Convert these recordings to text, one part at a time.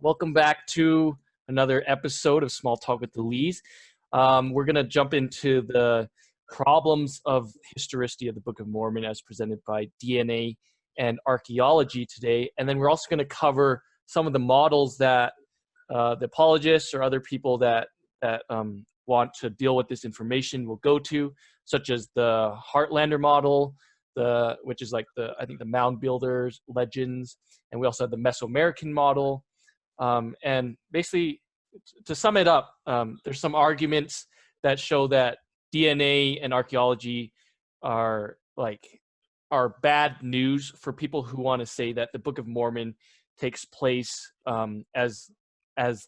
Welcome back to another episode of Small Talk with the Lees. We're going to jump into the problems of historicity of the Book of Mormon as presented by DNA and archaeology today. And then we're also going to cover some of the models that the apologists or other people that want to deal with this information will go to, such as the Heartlander model, which is like I think the mound builders legends, and we also have the Mesoamerican model. And basically, to sum it up, there's some arguments that show that DNA and archaeology are bad news for people who want to say that the Book of Mormon takes place as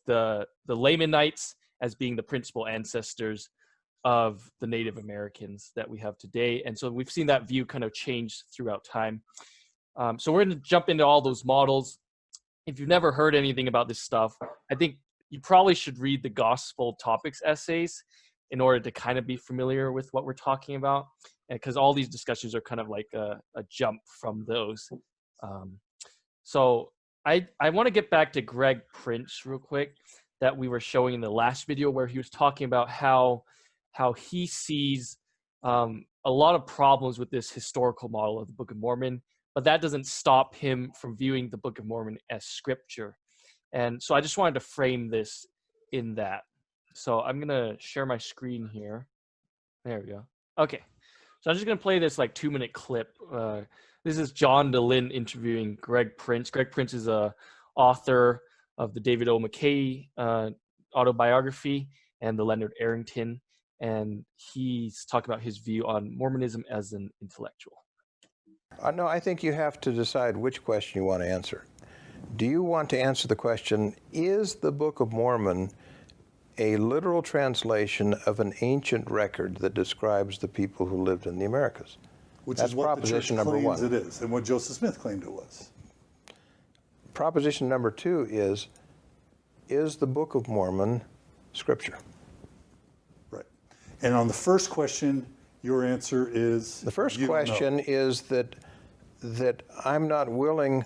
the Lamanites as being the principal ancestors of the Native Americans that we have today. And so we've seen that view kind of change throughout time. So we're going to jump into all those models. If you've never heard anything about this stuff, I think you probably should read the Gospel Topics essays in order to kind of be familiar with what we're talking about, because all these discussions are kind of like a jump from those. So I want to get back to Greg Prince real quick, that we were showing in the last video, where he was talking about how he sees a lot of problems with this historical model of the Book of Mormon, but that doesn't stop him from viewing the Book of Mormon as scripture. And so I just wanted to frame this in that. So I'm going to share my screen here. There we go. Okay. So I'm just going to play this 2-minute clip. This is John DeLynn interviewing Greg Prince. Greg Prince is a author of the David O. McKay autobiography and the Leonard Arrington. And he's talking about his view on Mormonism as an intellectual. No, I think you have to decide which question you want to answer. Do you want to answer the question, is the Book of Mormon a literal translation of an ancient record that describes the people who lived in the Americas? Which That's is what proposition the church number claims one. it is, and what Joseph Smith claimed it was. Proposition number two is the Book of Mormon scripture? Right. And on the first question, your answer is? The first question is that I'm not willing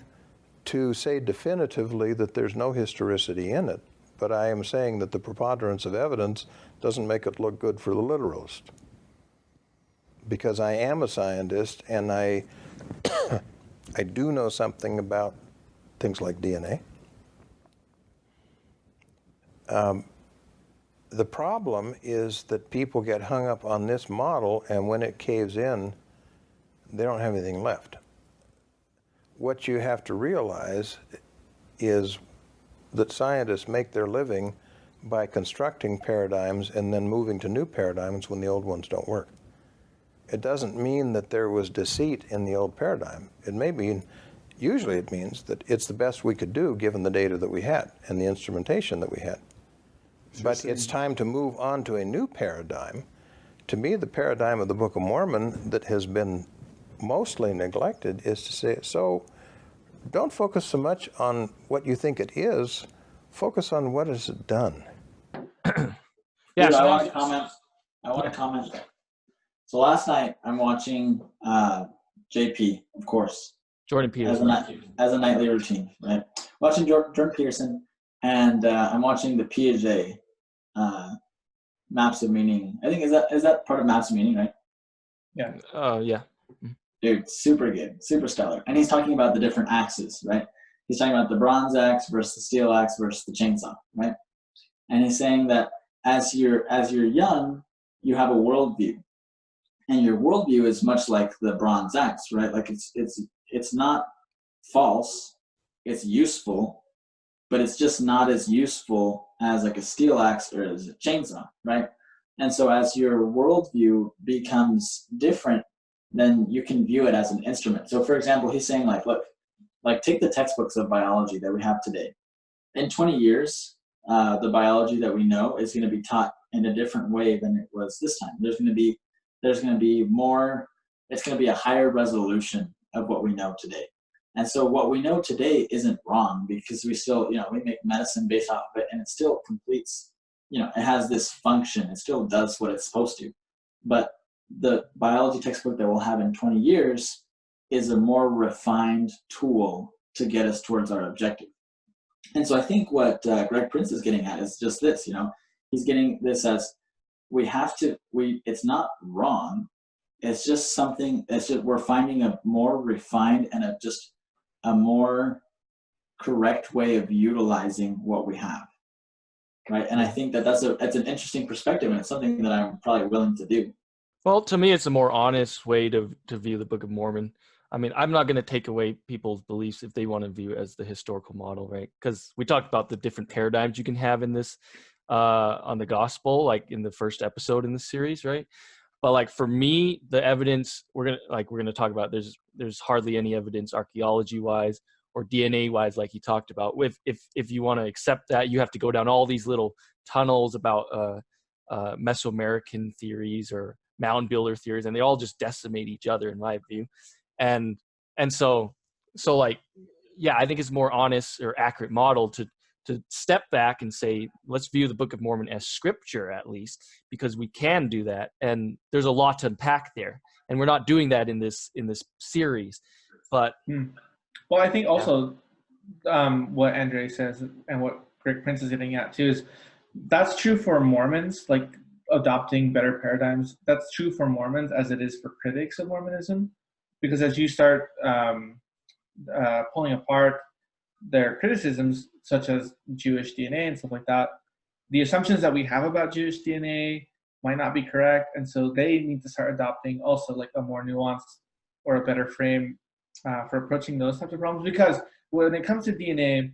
to say definitively that there's no historicity in it, but I am saying that the preponderance of evidence doesn't make it look good for the literalist. Because I am a scientist, and I do know something about things like DNA. The problem is that people get hung up on this model, and when it caves in, they don't have anything left. What you have to realize is that scientists make their living by constructing paradigms and then moving to new paradigms when the old ones don't work. It doesn't mean that there was deceit in the old paradigm. It may mean, usually it means that it's the best we could do given the data that we had and the instrumentation that we had. But it's time to move on to a new paradigm. To me, the paradigm of the Book of Mormon that has been mostly neglected is to say, so don't focus so much on what you think it is, focus on what has it done. Yeah, dude, I want to comment. So last night I'm watching JP, of course. Jordan Peterson. As a nightly routine, right? Watching Jordan Peterson, and I'm watching the Piaget Maps of Meaning. I think is that part of Maps of Meaning, right? Yeah. Oh, yeah. Dude, super good, super stellar. And he's talking about the different axes, right? He's talking about the bronze axe versus the steel axe versus the chainsaw, right? And he's saying that as you're young, you have a worldview, and your worldview is much like the bronze axe, right? Like it's not false, it's useful, but it's just not as useful as like a steel axe or as a chainsaw, right? And so as your worldview becomes different, then you can view it as an instrument. So for example, he's saying look, take the textbooks of biology that we have today. In 20 years, the biology that we know is going to be taught in a different way than it was this time. There's going to be more, it's going to be a higher resolution of what we know today. And so what we know today isn't wrong, because we still, we make medicine based off of it, and it still completes, it has this function. It still does what it's supposed to. But the biology textbook that we'll have in 20 years is a more refined tool to get us towards our objective. And so I think what Greg Prince is getting at is just this, he's getting this as it's not wrong. It's just something, we're finding a more refined and a more correct way of utilizing what we have. Right. And I think that's an interesting perspective, and it's something that I'm probably willing to do. Well, to me, it's a more honest way to view the Book of Mormon. I mean, I'm not going to take away people's beliefs if they want to view it as the historical model, right? Because we talked about the different paradigms you can have in this on the gospel, like in the first episode in the series, right? But like for me, the evidence we're gonna talk about, there's hardly any evidence archaeology wise or DNA wise, like he talked about. If you want to accept that, you have to go down all these little tunnels about Mesoamerican theories or mound builder theories, and they all just decimate each other in my view. And so like, yeah, I think it's more honest or accurate model to step back and say, let's view the Book of Mormon as scripture, at least, because we can do that. And there's a lot to unpack there. And we're not doing that in this series. But well, I think also what Andre says and what Greg Prince is getting at too is that's true for Mormons, like adopting better paradigms. That's true for Mormons as it is for critics of Mormonism, because as you start pulling apart their criticisms, such as Jewish DNA and stuff like that, the assumptions that we have about Jewish DNA might not be correct, and so they need to start adopting also like a more nuanced or a better frame for approaching those types of problems. Because when it comes to DNA,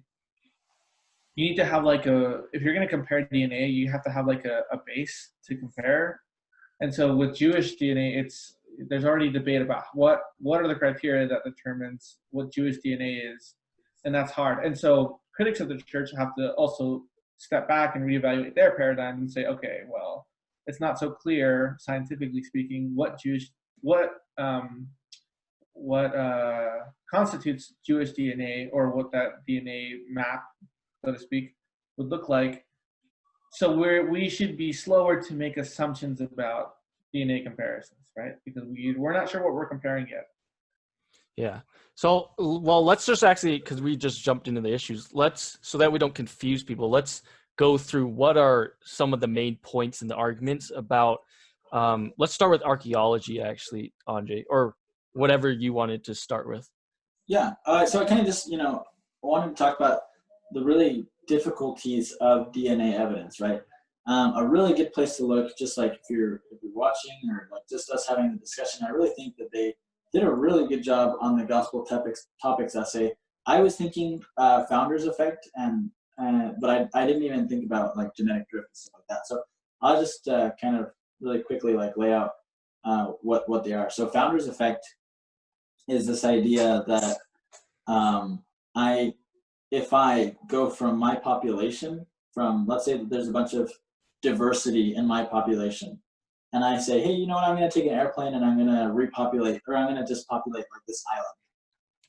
you need to have like if you're going to compare DNA, you have to have like a base to compare. And so with Jewish DNA, there's already debate about what are the criteria that determines what Jewish DNA is, and that's hard. And so critics of the church have to also step back and reevaluate their paradigm and say, okay, well, it's not so clear, scientifically speaking, what constitutes Jewish DNA, or what that DNA map, so to speak, would look like. So we should be slower to make assumptions about DNA comparisons, right? Because we're not sure what we're comparing yet. yeah. So, well, let's just actually, because we just jumped into the issues, so that we don't confuse people, let's go through what are some of the main points in the arguments about, let's start with archaeology, actually, Andre, or whatever you wanted to start with. Yeah. So I kind of just, wanted to talk about the really difficulties of DNA evidence, right? A really good place to look, just like if you're watching or like just us having the discussion, I really think that they did a really good job on the gospel topics essay. I was thinking founder's effect, but I didn't even think about like genetic drift and stuff like that. So I'll just kind of really quickly like lay out what they are. So founder's effect is this idea that if I go from my population, let's say that there's a bunch of diversity in my population, and I say, hey, you know what, I'm going to take an airplane and I'm going to repopulate, or I'm going to just populate like this island.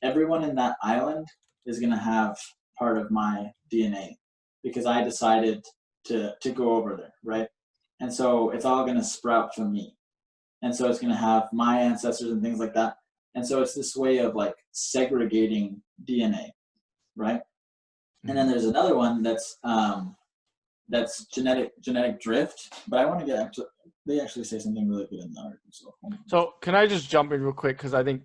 Everyone in that island is going to have part of my DNA because I decided to go over there, right? And so it's all going to sprout from me. And so it's going to have my ancestors and things like that. And so it's this way of like segregating DNA, right? And then there's another one that's genetic drift. But I want to they actually say something really good in the article. So can I just jump in real quick? Because I think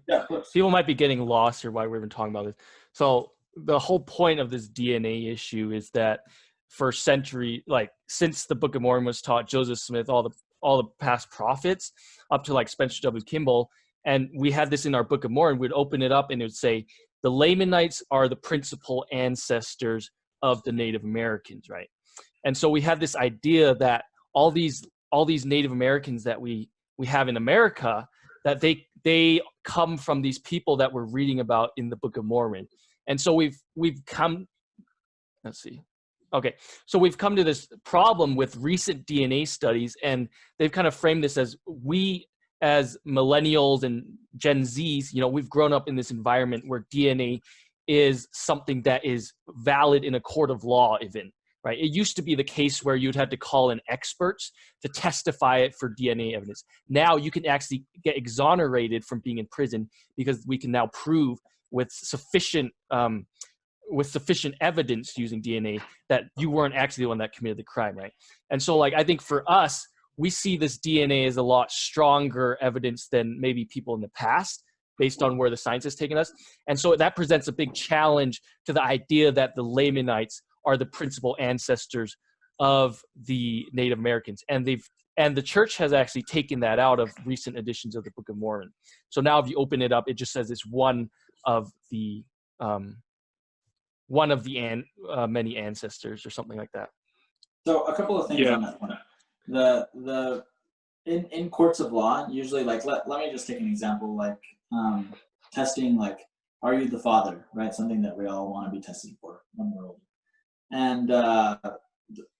people might be getting lost here why we're even talking about this. So the whole point of this DNA issue is that for century, like since the Book of Mormon was taught, Joseph Smith, all the past prophets, up to like Spencer W. Kimball, and we had this in our Book of Mormon, we'd open it up and it would say, the Lamanites are the principal ancestors of the Native Americans, right? And so we have this idea that all these Native Americans that we have in America, that they come from these people that we're reading about in the Book of Mormon. And so we've come, let's see. Okay, so we've come to this problem with recent DNA studies, and they've kind of framed this as we as millennials and Gen Zs, we've grown up in this environment where DNA is something that is valid in a court of law even, right? It used to be the case where you'd have to call in experts to testify it for DNA evidence. Now you can actually get exonerated from being in prison because we can now prove with sufficient with sufficient evidence using DNA that you weren't actually the one that committed the crime, right? And so, like, I think for us, we see this DNA as a lot stronger evidence than maybe people in the past, based on where the science has taken us. And so that presents a big challenge to the idea that the Lamanites are the principal ancestors of the Native Americans. And the church has actually taken that out of recent editions of the Book of Mormon. So now if you open it up, it just says it's one of the many ancestors or something like that. So a couple of things on that one. In courts of law, usually, like, let me just take an example, like testing, like, are you the father, right? Something that we all want to be tested for when we're older. And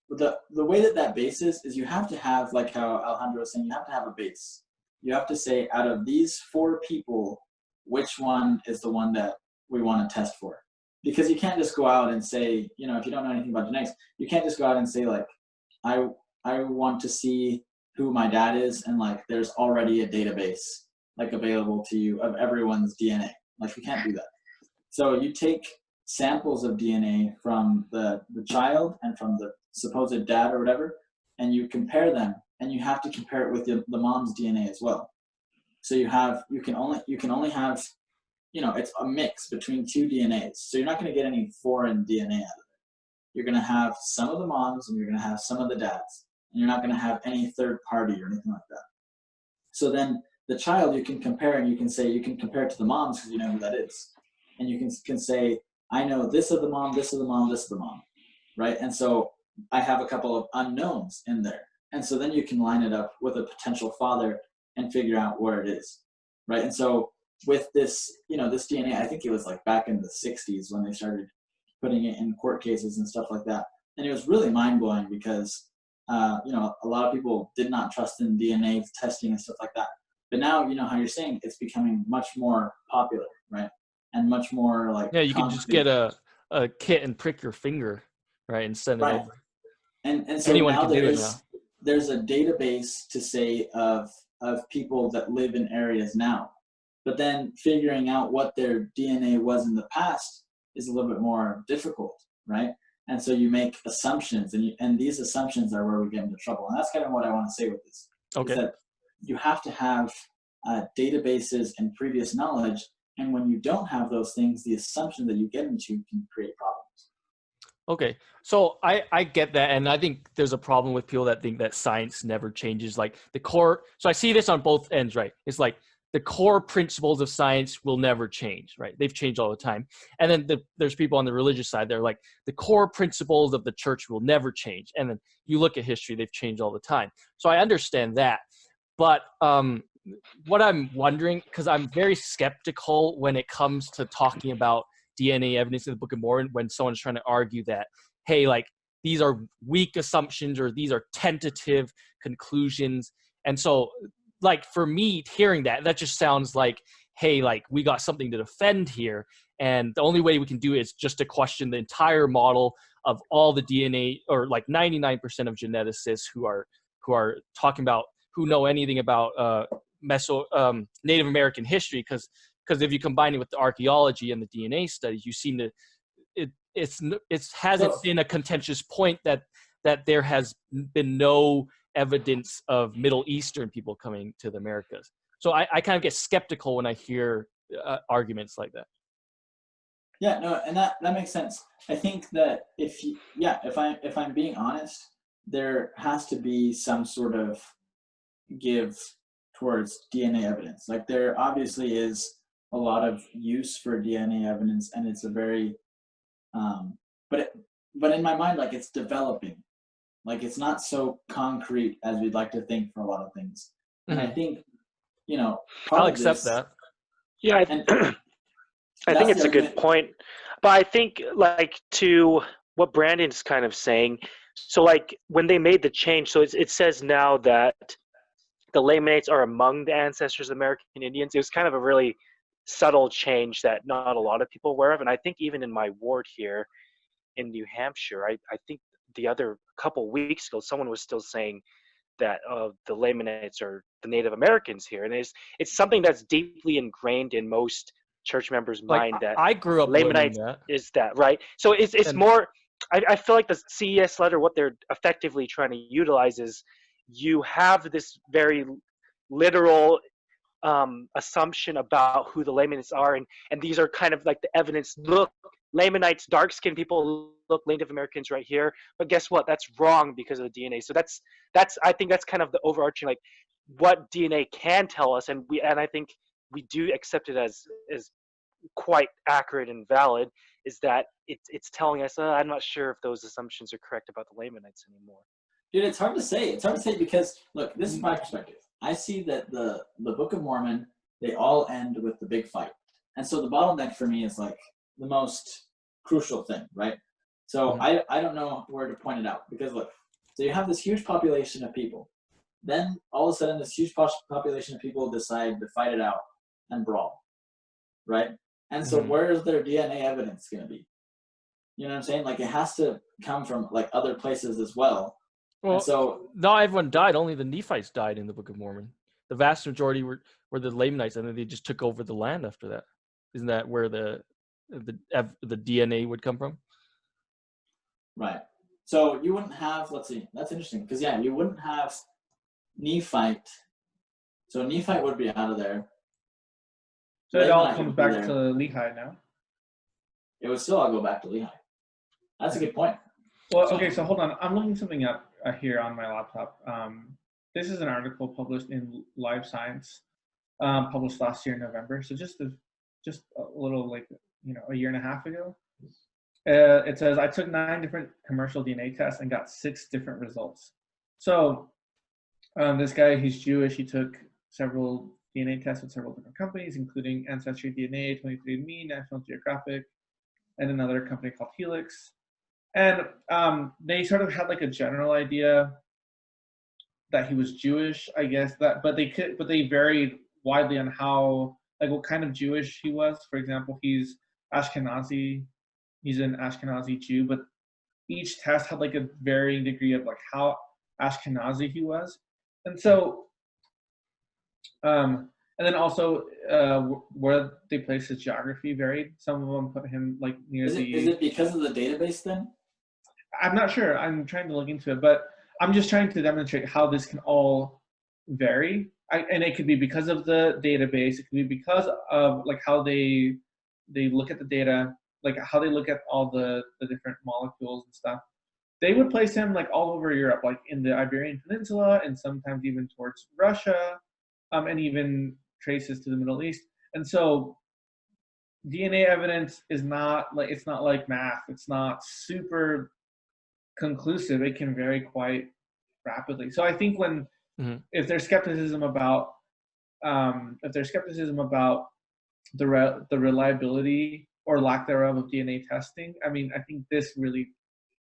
the way that base is you have to have, like how Alejandro was saying, you have to have a base. You have to say, out of these 4 people, which one is the one that we want to test for? Because you can't just go out and say, you know, if you don't know anything about genetics, you can't just go out and say, like, I want to see who my dad is, and, like, there's already a database, like, available to you of everyone's DNA. Like, you can't do that. So you take samples of DNA from the child and from the supposed dad or whatever, and you compare them, and you have to compare it with the mom's DNA as well. So you can only have, you know, it's a mix between 2 DNAs. So you're not going to get any foreign DNA out of it. You're going to have some of the moms and you're going to have some of the dads, and you're not going to have any third party or anything like that. So then the child, you can compare, and you can compare it to the moms because you know who that is. And you can say, I know this of the mom, this of the mom, this of the mom, right? And so I have a couple of unknowns in there. And so then you can line it up with a potential father and figure out where it is, right? And so with this, you know, this DNA, I think it was like back in the 60s when they started putting it in court cases and stuff like that. And it was really mind-blowing because, you know, a lot of people did not trust in DNA testing and stuff like that. But now, you know, how you're saying, it's becoming much more popular, right? And much more like, yeah, you can just get a kit and prick your finger, right, and send it right. over. And so Anyone now can do it now. there's a database to say of people that live in areas now, but then figuring out what their DNA was in the past is a little bit more difficult, right? And so you make assumptions, and these assumptions are where we get into trouble. And that's kind of what I want to say with this. Okay. Is that you have to have databases and previous knowledge, and when you don't have those things, the assumption that you get into can create problems. Okay, so I get that, and I think there's a problem with people that think that science never changes. Like the core, so I see this on both ends, right? It's like the core principles of science will never change, right? They've changed all the time. And then there's people on the religious side, they're like, the core principles of the church will never change. And then you look at history, they've changed all the time. So I understand that. But what I'm wondering, because I'm very skeptical when it comes to talking about DNA evidence in the Book of Mormon, when someone's trying to argue that, hey, like, these are weak assumptions or these are tentative conclusions. And so, like, for me, hearing that just sounds like, hey, like, we got something to defend here. And the only way we can do it is just to question the entire model of all the DNA, or like 99% of geneticists who are talking about, who know anything about Native American history, because if you combine it with the archaeology and the DNA studies, you seem to it hasn't been a contentious point that there has been no evidence of Middle Eastern people coming to the Americas. So I kind of get skeptical when I hear arguments like that. Yeah, no, and that makes sense. I think that if I'm being honest, there has to be some sort of give towards DNA evidence. Like, there obviously is a lot of use for DNA evidence, and it's a very but in my mind, like, it's developing. Like, it's not so concrete as we'd like to think for a lot of things. And I think, you know, I'll accept that. Yeah, I think it's a good point. But I think, like, to what Brandon's kind of saying, so, like, when they made the change, so it says now that the Lamanites are among the ancestors of American Indians. It was kind of a really subtle change that not a lot of people were aware of. And I think even in my ward here in New Hampshire, I think the other couple weeks ago, someone was still saying that the Lamanites are the Native Americans here. And it's something that's deeply ingrained in most church members' Like mind that I grew up learning Lamanites that. is that, right? So it's And- more. I feel like the CES letter, what they're effectively trying to utilize is you have this very literal assumption about who the Lamanites are, and these are kind of like the evidence. Look, Lamanites, dark-skinned people, look, Native Americans right here. But guess what? That's wrong because of the DNA. So that's I think that's kind of the overarching, like, what DNA can tell us, and I think we do accept it as quite accurate and valid, is that it's telling us, I'm not sure if those assumptions are correct about the Lamanites anymore. Dude, it's hard to say. It's hard to say because, look, this is my perspective. I see that the Book of Mormon, they all end with the big fight. And so the bottleneck for me is like the most crucial thing, right? So I don't know where to point it out because, look, so you have this huge population of people. Then all of a sudden this huge population of people decide to fight it out and brawl, right? And so where is their DNA evidence going to be? You know what I'm saying? Like, it has to come from like other places as well. Well, and so not everyone died. Only the Nephites died in the Book of Mormon. The vast majority were the Lamanites, and then they just took over the land after that. Isn't that where the DNA would come from? right. So you wouldn't have, let's see, that's interesting because you wouldn't have Nephite. So Nephite would be out of there. So it all Lamanite comes would be back there. to Lehi now. It would still all go back to Lehi. That's a good point. Well, okay, so hold on. I'm looking something up here on my laptop. This is an article published in Live Science, published last year in November. So just a little, like, a year and a half ago. It says, I took 9 different commercial DNA tests and got 6 different results. So this guy, he's Jewish. He took several DNA tests with several different companies, including Ancestry DNA, 23andMe, National Geographic, and another company called Helix. And they sort of had like a general idea that he was Jewish, I guess. But they varied widely on how, like, what kind of Jewish he was. For example, he's Ashkenazi. He's an Ashkenazi Jew, but each test had like a varying degree of like how Ashkenazi he was. And so, and then also where they placed his geography varied. Some of them put him like near Is it because of the database then? I'm not sure. I'm trying to look into it, but I'm just trying to demonstrate how this can all vary. And it could be because of the database. It could be because of like how they look at the data, like how they look at all the different molecules and stuff. They would place him like all over Europe, like in the Iberian Peninsula, and sometimes even towards Russia, and even traces to the Middle East. And so DNA evidence is not like, it's not like math. It's not super conclusive. It can vary quite rapidly. So I think when if there's skepticism about the reliability or lack thereof of DNA testing, I mean, I think this really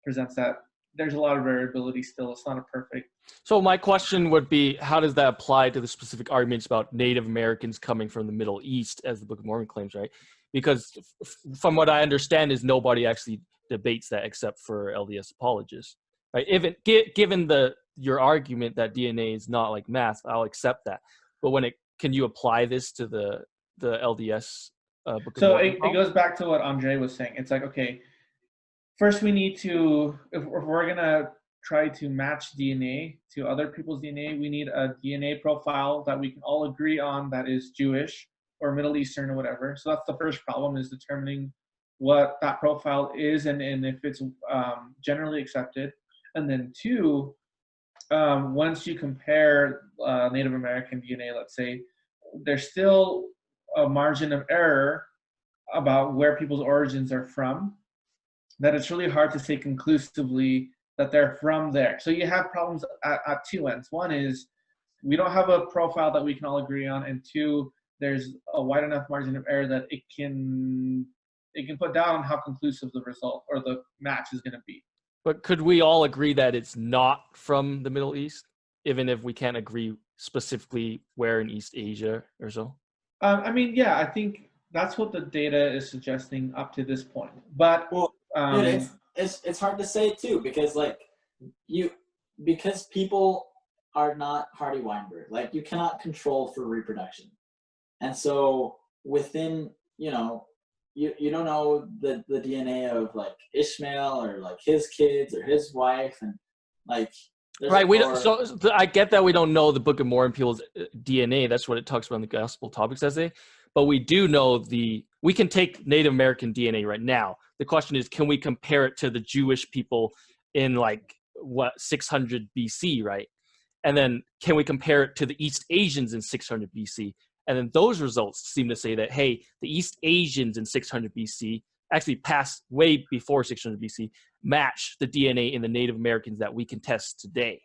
presents that there's a lot of variability still. It's not a perfect. So my question would be, how does that apply to the specific arguments about Native Americans coming from the Middle East, as the Book of Mormon claims, right? Because from what I understand is nobody actually debates that except for LDS apologists, right? Given your argument that DNA is not like math, I'll accept that. But can you apply this to the LDS Book of Mormon? So it goes back to what Andre was saying. It's like, okay, first we need to, if we're gonna try to match DNA to other people's DNA, we need a DNA profile that we can all agree on that is Jewish or Middle Eastern or whatever. So that's the first problem, is determining what that profile is and if it's generally accepted. And then 2, once you compare Native American DNA, let's say, there's still a margin of error about where people's origins are from, that it's really hard to say conclusively that they're from there. So you have problems at 2 ends. One is we don't have a profile that we can all agree on, and 2, there's a wide enough margin of error that it can put down on how conclusive the result or the match is going to be. But could we all agree that it's not from the Middle East, even if we can't agree specifically where in East Asia or so? I mean, yeah, I think that's what the data is suggesting up to this point. But dude, it's hard to say too, because because people are not Hardy Weinberg. Like, you cannot control for reproduction, and so within you know, you don't know the DNA of like Ishmael or like his kids or his wife, and like right. We don't. So I get that we don't know the Book of Mormon people's DNA. That's what it talks about in the Gospel Topics essay. But we do know we can take Native American DNA right now. The question is, can we compare it to the Jewish people in like 600 BC, right? And then can we compare it to the East Asians in 600 BC? And then those results seem to say that, hey, the East Asians in 600 BC, actually passed way before 600 BC, match the DNA in the Native Americans that we can test today.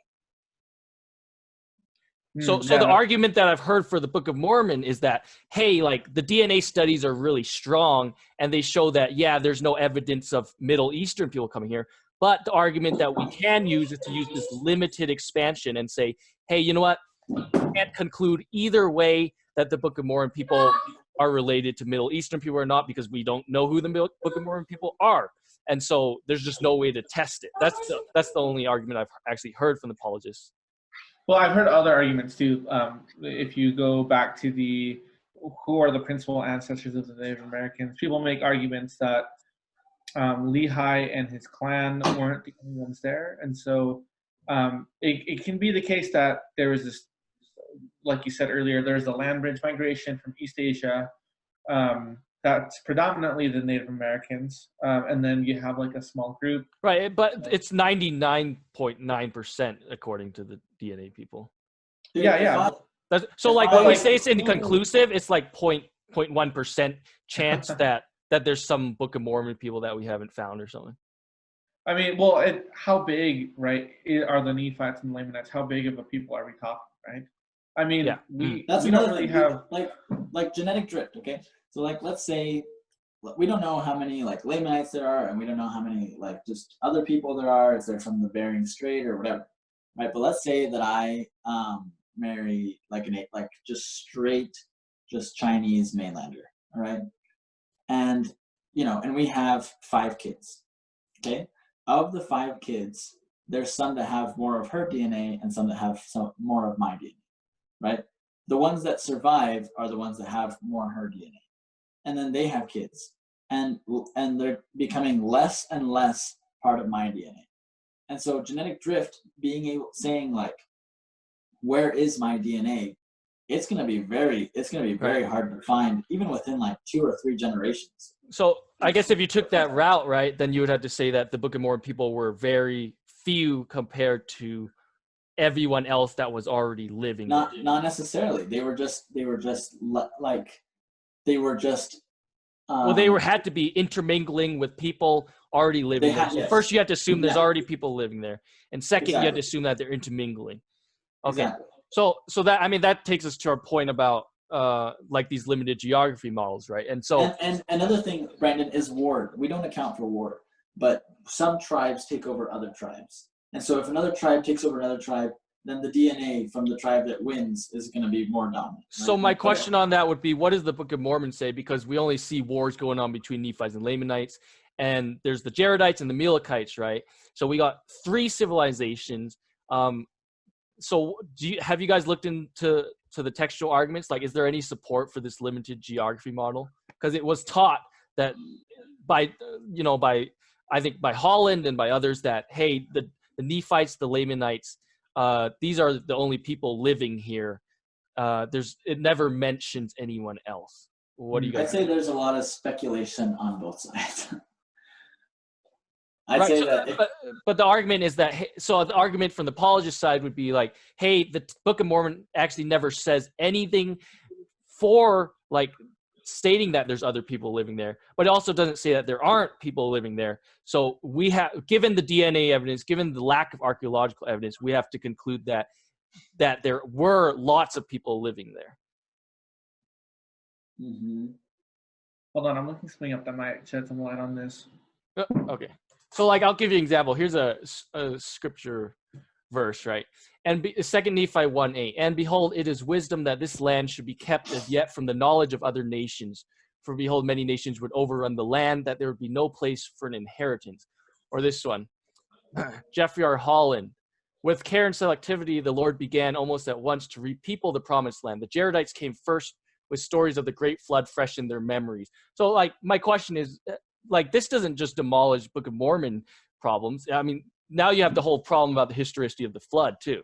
So the argument that I've heard for the Book of Mormon is that, hey, like the DNA studies are really strong and they show that, yeah, there's no evidence of Middle Eastern people coming here. But the argument that we can use is to use this limited expansion and say, hey, you know what? We can't conclude either way that the Book of Mormon people are related to Middle Eastern people or not, because we don't know who the Book of Mormon people are. And so there's just no way to test it. That's the only argument I've actually heard from the apologists. Well, I've heard other arguments too. If you go back to who are the principal ancestors of the Native Americans, people make arguments that Lehi and his clan weren't the only ones there. And so it can be the case that there is this, like you said earlier, there's the land bridge migration from East Asia. That's predominantly the Native Americans. And then you have like a small group. Right, but it's 99.9% according to the DNA people. Yeah. So like when we say it's inconclusive, it's like 0.1% chance that there's some Book of Mormon people that we haven't found or something. I mean, well, how big, right, are the Nephites and the Lamanites? How big of a people are we talking, right? I mean, yeah. we don't really have like genetic drift, okay? So like, let's say we don't know how many like Lamanites there are, and we don't know how many like just other people there are, if they're from the Bering Strait or whatever, right? But let's say that I marry like just straight, just Chinese mainlander, all right? And and we have 5 kids, okay? Of the 5 kids, there's some that have more of her DNA and some that have more of my DNA, right? The ones that survive are the ones that have more of her DNA, and then they have kids, and they're becoming less and less part of my DNA. And so genetic drift, saying like, where is my DNA? It's going to be very hard to find, even within like 2 or 3 generations. So I guess if you took that route, right, then you would have to say that the Book of Mormon people were very few compared to everyone else that was already living. Not necessarily. They were just well, they had to be intermingling with people already living there. So yes. First, you have to assume there's already people living there, and second, Exactly. you have to assume that they're intermingling. Okay. Exactly. So that takes us to our point about like these limited geography models, right? And so and another thing, Brandon, is ward. We don't account for ward, but some tribes take over other tribes, and so if another tribe takes over another tribe, then the DNA from the tribe that wins is going to be more dominant. Right? So my question on that would be, what does the Book of Mormon say? Because we only see wars going on between Nephites and Lamanites, and there's the Jaredites and the Amalekites, right? So we got 3 civilizations. So have you guys looked into the textual arguments? Like, is there any support for this limited geography model? Because it was taught that by Holland and by others that, hey, the Nephites, the Lamanites, these are the only people living here. It never mentions anyone else. What do you guys think? I'd say there's a lot of speculation on both sides. But the argument is that, so the argument from the apologist side would be like, hey, the Book of Mormon actually never says anything for like stating that there's other people living there, but it also doesn't say that there aren't people living there. So we have, given the DNA evidence, given the lack of archaeological evidence, we have to conclude that there were lots of people living there. Mm-hmm. Hold on, I'm looking something up that might shed some light on this. Okay. So like, I'll give you an example. Here's a scripture verse, right? And 2 Nephi 1:8. And behold, it is wisdom that this land should be kept as yet from the knowledge of other nations. For behold, many nations would overrun the land, that there would be no place for an inheritance. Or this one, Jeffrey R. Holland. With care and selectivity, the Lord began almost at once to repeople the promised land. The Jaredites came first with stories of the Great Flood fresh in their memories. So like my question is, like, this doesn't just demolish Book of Mormon problems. I mean, now you have the whole problem about the historicity of the flood too.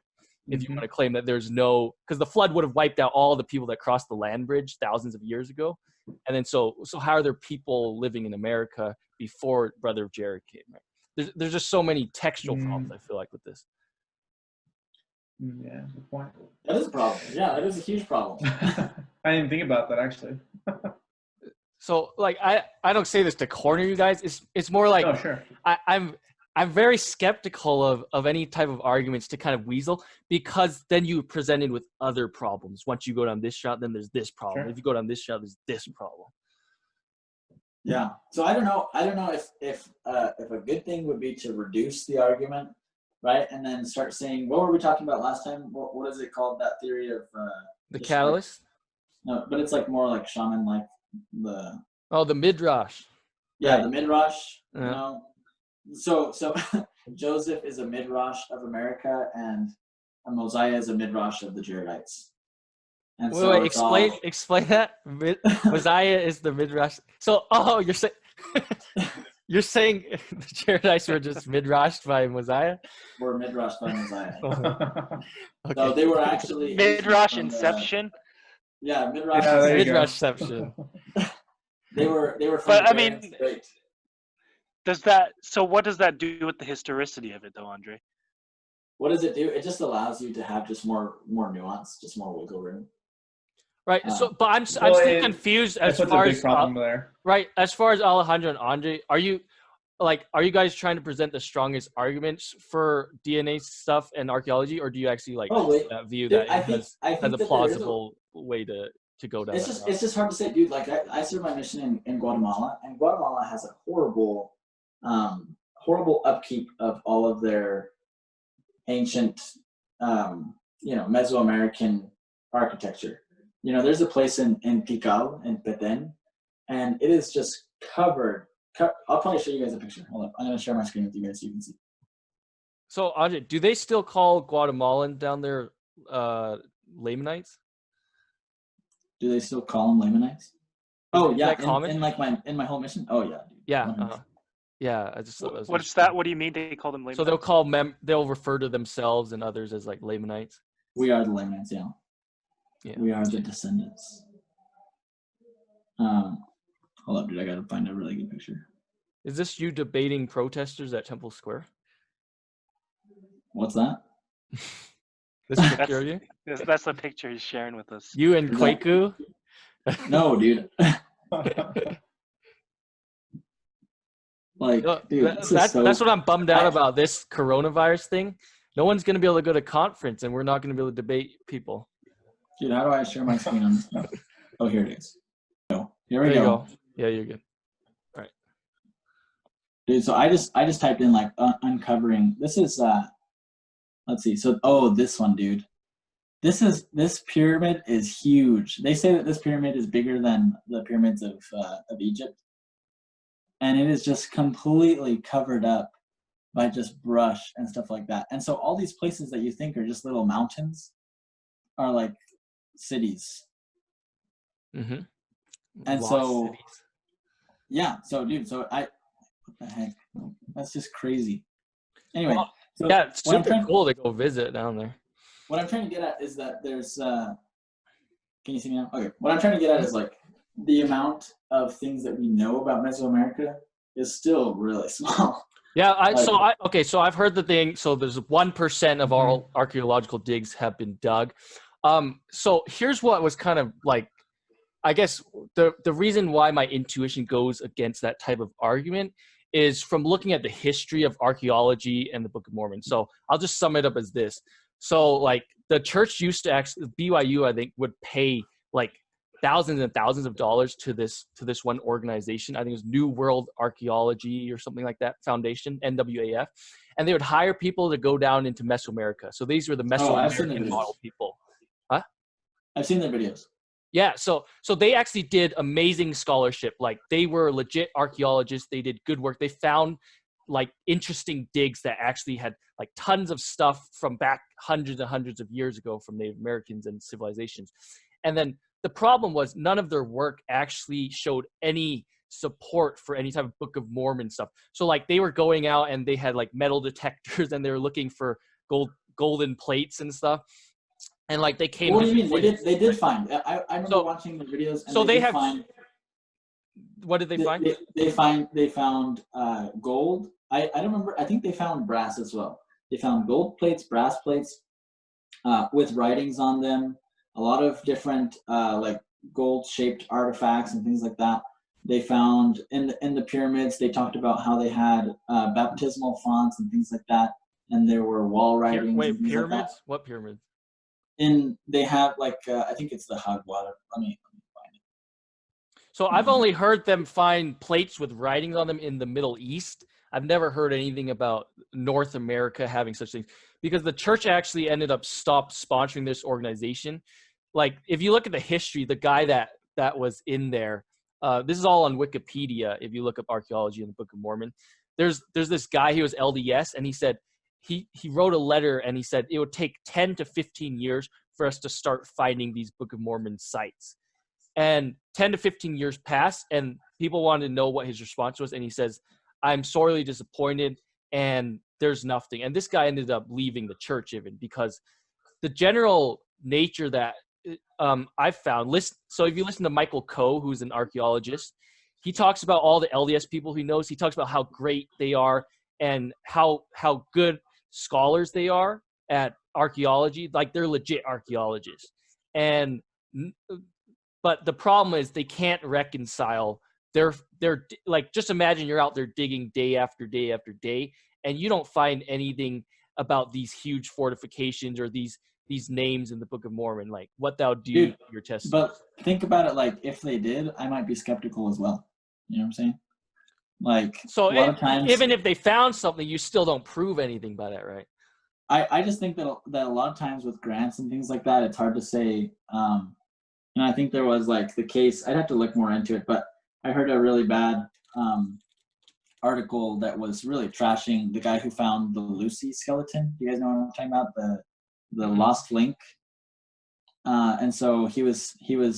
If you want to claim that there's no, because the flood would have wiped out all the people that crossed the land bridge thousands of years ago. And then so how are there people living in America before Brother Jared came? Right? There's just so many textual problems, I feel like, with this. Yeah, good point. That is a problem. Yeah, that is a huge problem. I didn't think about that actually. So like I don't say this to corner you guys. It's more like, Oh, sure. I'm very skeptical of any type of arguments to kind of weasel, because then you presented with other problems. Once you go down this route, then there's this problem. Sure. If you go down this route, there's this problem. Yeah. So I don't know if a good thing would be to reduce the argument, right, and then start saying, what were we talking about last time? What is it called? That theory of The catalyst? No, but it's like more like shaman, like the midrash. Yeah, Right. the midrash. Yeah. You know, so Joseph is a midrash of America, and Mosiah is a midrash of the Jaredites. And Wait, explain that. Mosiah is the midrash. So, you're saying you're saying the Jaredites were just midrashed by Mosiah? We're midrashed by Mosiah. Okay. So they were actually Midrash Inception. Yeah, midrash. Yeah, there you go. Midrashception. They were from. But, the I mean, Barren Strait. What does that do with the historicity of it, though, Andre? What does it do? It just allows you to have just more nuance, just more wiggle room. Right. So, but I'm still confused as That's far a big as problem there. right, as far as Alejandro and Andre, are you guys trying to present the strongest arguments for DNA stuff and archaeology, or do you actually view Dude, that I as think a that plausible way to go down? It's just hard to say, dude. Like I served my mission in Guatemala, and Guatemala has a horrible upkeep of all of their ancient, Mesoamerican architecture. You know, there's a place in Tikal, in Petén, and it is just covered. I'll probably show you guys a picture. Hold up. I'm going to share my screen with you guys so you can see. So, Andre, do they still call Guatemalan down there Lamanites? Do they still call them Lamanites? Oh, yeah. Common? In my whole mission? Oh, yeah. Dude. Yeah. Yeah, I just thought that was What's that? What do you mean they call them Lamanites? So they'll refer to themselves and others as like Lamanites. We are the Lamanites, yeah. We are the descendants. Hold up, dude. I gotta find a really good picture. Is this you debating protesters at Temple Square? What's that? This picture of you? That's the picture he's sharing with us. You and Kwaku? No, dude. Dude, that's what I'm bummed out about this coronavirus thing. No one's gonna be able to go to conference, and we're not gonna be able to debate people. Dude, how do I share my screen on this? Oh, here it is. So here we There you go. go. Yeah, you're good. All right. Dude, so I just typed in uncovering. This is let's see. So this one, dude. This pyramid is huge. They say that this pyramid is bigger than the pyramids of Egypt. And it is just completely covered up by just brush and stuff like that. And so all these places that you think are just little mountains are like cities. Mm-hmm. And so, yeah. So, dude, what the heck? That's just crazy. Anyway. Well, so yeah, it's super cool to go visit down there. What I'm trying to get at is that there's, can you see me now? Okay. What I'm trying to get at is the amount of things that we know about Mesoamerica is still really small. Yeah, so I've heard the thing. So there's 1% of all archaeological digs have been dug. So here's what was kind of I guess the reason why my intuition goes against that type of argument is from looking at the history of archaeology and the Book of Mormon. So I'll just sum it up as this. So the church used to BYU, I think, would pay thousands and thousands of dollars to this one organization. I think it was New World Archaeology or something like that foundation, NWAF, and they would hire people to go down into Mesoamerica. So these were the Mesoamerican model people. Huh? I've seen their videos. Yeah, so they actually did amazing scholarship. They were legit archaeologists. They did good work. They found interesting digs that actually had tons of stuff from back hundreds and hundreds of years ago from Native Americans and civilizations. And then the problem was none of their work actually showed any support for any type of Book of Mormon stuff. So like they were going out and they had like metal detectors and they were looking for golden plates and stuff. And like they came. What do you mean? They did find. I remember watching the videos. And so they have. Find, what did they find? They found gold. I don't remember. I think they found brass as well. They found gold plates, brass plates, with writings on them. A lot of different like gold-shaped artifacts and things like that. They found in the pyramids. They talked about how they had baptismal fonts and things like that, and there were wall writings. Wait, pyramids? Like what pyramids? They have like I think it's the Hagwada. Let me find it. So I've only heard them find plates with writings on them in the Middle East. I've never heard anything about North America having such things, because the church actually ended up stopped sponsoring this organization. Like if you look at the history, the guy that was in there, this is all on Wikipedia. If you look up archaeology in the Book of Mormon, there's this guy, he was LDS, and he said he wrote a letter and he said it would take 10 to 15 years for us to start finding these Book of Mormon sites. And 10 to 15 years passed, and people wanted to know what his response was, and he says, I'm sorely disappointed, and there's nothing. And this guy ended up leaving the church even, because the general nature that I've found, so if you listen to Michael Coe, who's an archaeologist, he talks about all the LDS people he knows. He talks about how great they are and how good scholars they are at archaeology. Like they're legit archaeologists. But the problem is they can't reconcile. They're like, just imagine you're out there digging day after day after day, and you don't find anything about these huge fortifications or these names in the Book of Mormon, like what thou do your testament. But think about it, like if they did, I might be skeptical as well. You know what I'm saying? Like, so a lot of times, even if they found something, you still don't prove anything by that, right? I just think that a lot of times with grants and things like that, it's hard to say. And I think there was like the case. I'd have to look more into it, but I heard a really bad article that was really trashing the guy who found the Lucy skeleton. Do you guys know what I'm talking about? The lost link. And so he was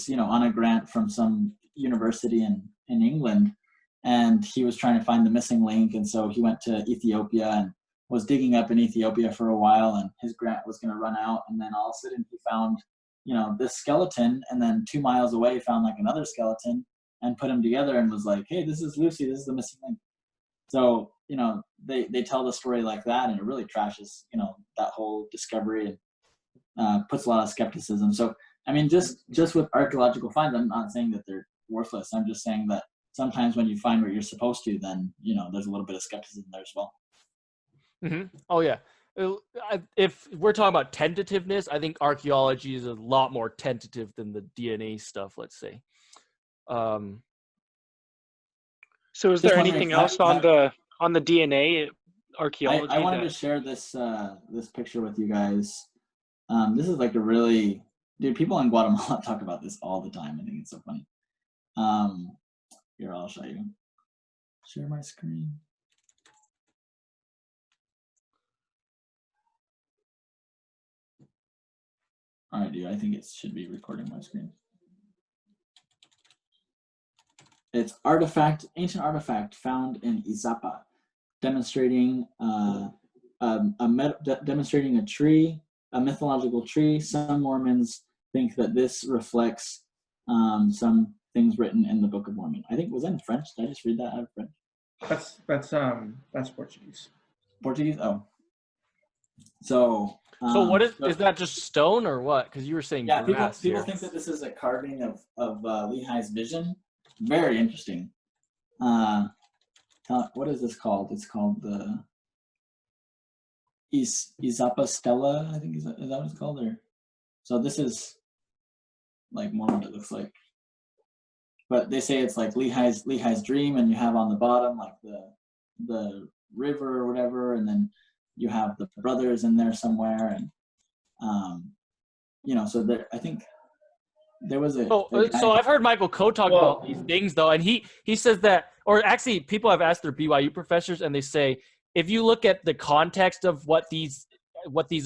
on a grant from some university in England, and he was trying to find the missing link. And so he went to Ethiopia and was digging up in Ethiopia for a while, and his grant was going to run out. And then all of a sudden he found, this skeleton, and then 2 miles away found like another skeleton, and put them together and was like, hey, this is Lucy, this is the missing link. So, they tell the story like that, and it really trashes, that whole discovery, and puts a lot of skepticism. So, I mean, just with archaeological finds, I'm not saying that they're worthless. I'm just saying that sometimes when you find what you're supposed to, then, there's a little bit of skepticism there as well. Mm-hmm. Oh, yeah. If we're talking about tentativeness, I think archaeology is a lot more tentative than the DNA stuff, let's say. So is there anything else on the DNA archaeology? I wanted to share this picture with you guys. This is like people in Guatemala talk about this all the time. I think it's so funny. Here, I'll show you. Share my screen. All right, dude, I think it should be recording my screen. It's ancient artifact found in Izapa, demonstrating demonstrating a tree, a mythological tree. Some Mormons think that this reflects some things written in the Book of Mormon. I think, was that in French? Did I just read that out of French? That's Portuguese. Portuguese? Oh. So what is that, just stone or what? Because you were saying grass. People think that this is a carving of Lehi's vision. Very interesting. What is this called? It's called the Izapa Stela, I think. Is that what it's called? So this is like more what it looks like. But they say it's like Lehi's dream, and you have on the bottom like the river or whatever, and then you have the brothers in there somewhere, and so there, I think there was so I've heard Michael Coe talk about these things though, and he says that, or actually people have asked their BYU professors, and they say if you look at the context of what these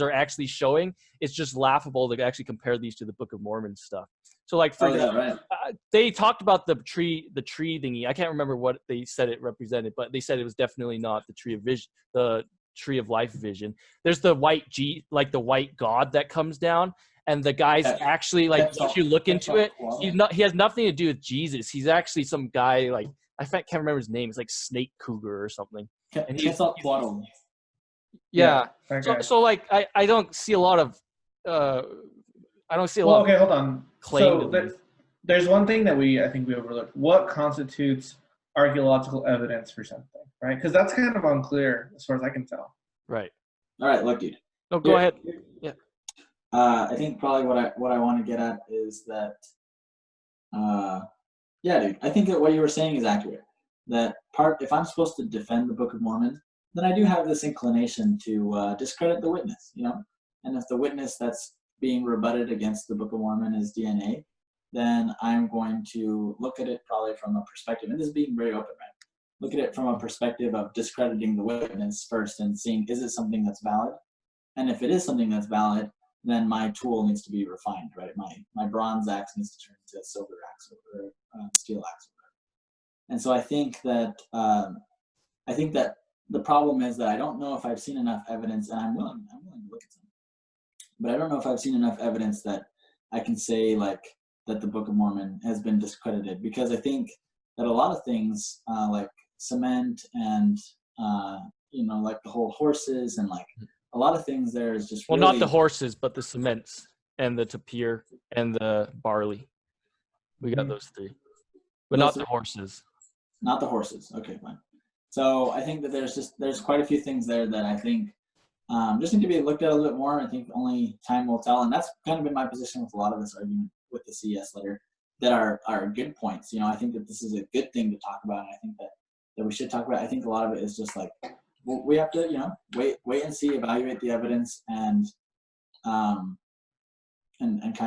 are actually showing, it's just laughable to actually compare these to the Book of Mormon stuff. So like for Oh, is that example, right? they talked about the tree thingy. I can't remember what they said it represented, but they said it was definitely not the tree of vision, the tree of life vision. There's the white like the white god that comes down, and the guy's Yeah. actually like once you look into it, he has nothing to do with Jesus. He's actually some guy like can't remember his name. It's like Snake Cougar or something. And yeah. Okay. So like I don't see a lot of I don't see a Well, lot okay, of hold on. claim So to them. there's one thing that I think we overlooked. What constitutes archaeological evidence for something, right? Because that's kind of unclear as far as I can tell. Right. All right, look, dude. No, go ahead. Yeah. I think probably what I want to get at is that, yeah, dude. I think that what you were saying is accurate. That if I'm supposed to defend the Book of Mormon, then I do have this inclination to discredit the witness, you know. And if the witness that's being rebutted against the Book of Mormon is DNA, then I'm going to look at it probably from a perspective, and this is being very open, right? Look at it from a perspective of discrediting the witness first and seeing, is it something that's valid? And if it is something that's valid, then my tool needs to be refined, right? My bronze axe needs to turn into a silver axe or steel axe. And so I think that the problem is that I don't know if I've seen enough evidence, and I'm willing to look at some, but I don't know if I've seen enough evidence that I can say like that the Book of Mormon has been discredited, because I think that a lot of things like cement and like the whole horses and like a lot of things there is just Well, really, not the horses, but the cements and the tapir and the barley. We got those three, but not the horses. Not the horses. Okay, fine. So I think that there's quite a few things there that I think just need to be looked at a little bit more. I think only time will tell, and that's kind of been my position with a lot of this argument with the CES letter. That are good points. You know, I think that this is a good thing to talk about, and I think that we should talk about. I think a lot of it is just like we have to, wait and see, evaluate the evidence, and kind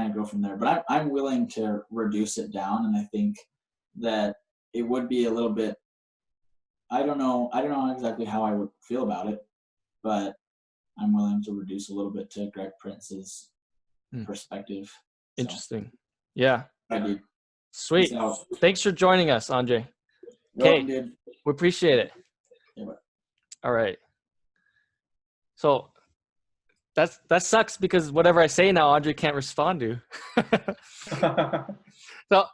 of go from there. But I'm willing to reduce it down, and I think that it would be a little bit. I don't know exactly how I would feel about it, but I'm willing to reduce a little bit to Greg Prince's perspective. Interesting. Yeah. Dude. Sweet. Thanks for joining us, Andre. Okay. We appreciate it. Yeah, all right. So that sucks because whatever I say now, Andre can't respond to. So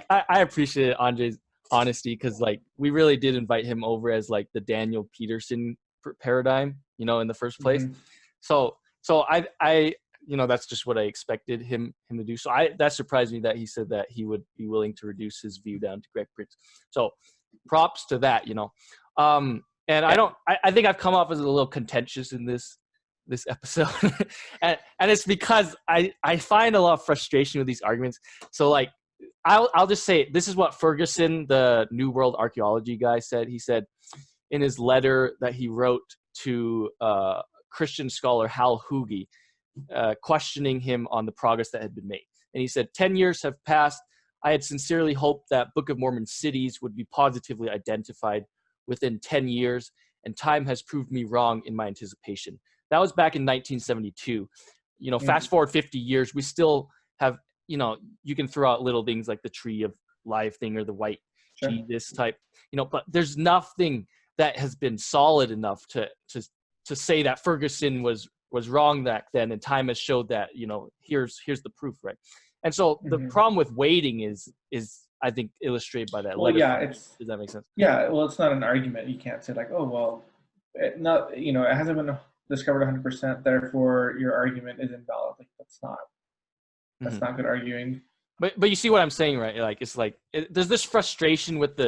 I appreciate Andre's honesty, because like we really did invite him over as like the Daniel Peterson paradigm, in the first place. So I that's just what I expected him to do. So that surprised me that he said that he would be willing to reduce his view down to Greg Prince. So props to that, and I think I've come off as a little contentious in this episode. and it's because I find a lot of frustration with these arguments. So like I'll just say this is what Ferguson, the New World Archaeology guy, said. He said in his letter that he wrote to Christian scholar Hal Hoogie, questioning him on the progress that had been made. And he said, 10 years have passed. I had sincerely hoped that Book of Mormon cities would be positively identified within 10 years, and time has proved me wrong in my anticipation. That was back in 1972. Fast forward 50 years, we still have, you can throw out little things like the tree of life thing or the white Jesus type, but there's nothing that has been solid enough to say that Ferguson was wrong back then, and time has showed that, here's the proof, right? And so the problem with waiting is I think illustrated by that letter. Does that make sense? Yeah, well, it's not an argument. You can't say like, oh well, it hasn't been discovered 100%, therefore your argument is invalid. Like that's not good arguing. But you see what I'm saying, right? Like it's like there's this frustration with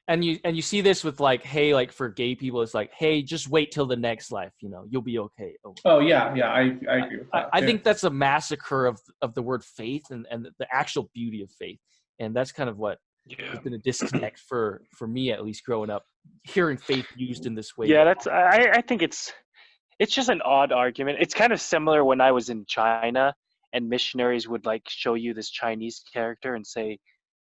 and you see this with like, hey, like for gay people, it's like, hey, just wait till the next life, you'll be okay. Oh yeah, I agree with that. I think that's a massacre of the word faith and the actual beauty of faith, and that's kind of what has been a disconnect for me, at least growing up, hearing faith used in this way. Yeah, I think it's just an odd argument. It's kind of similar when I was in China and missionaries would like show you this Chinese character and say,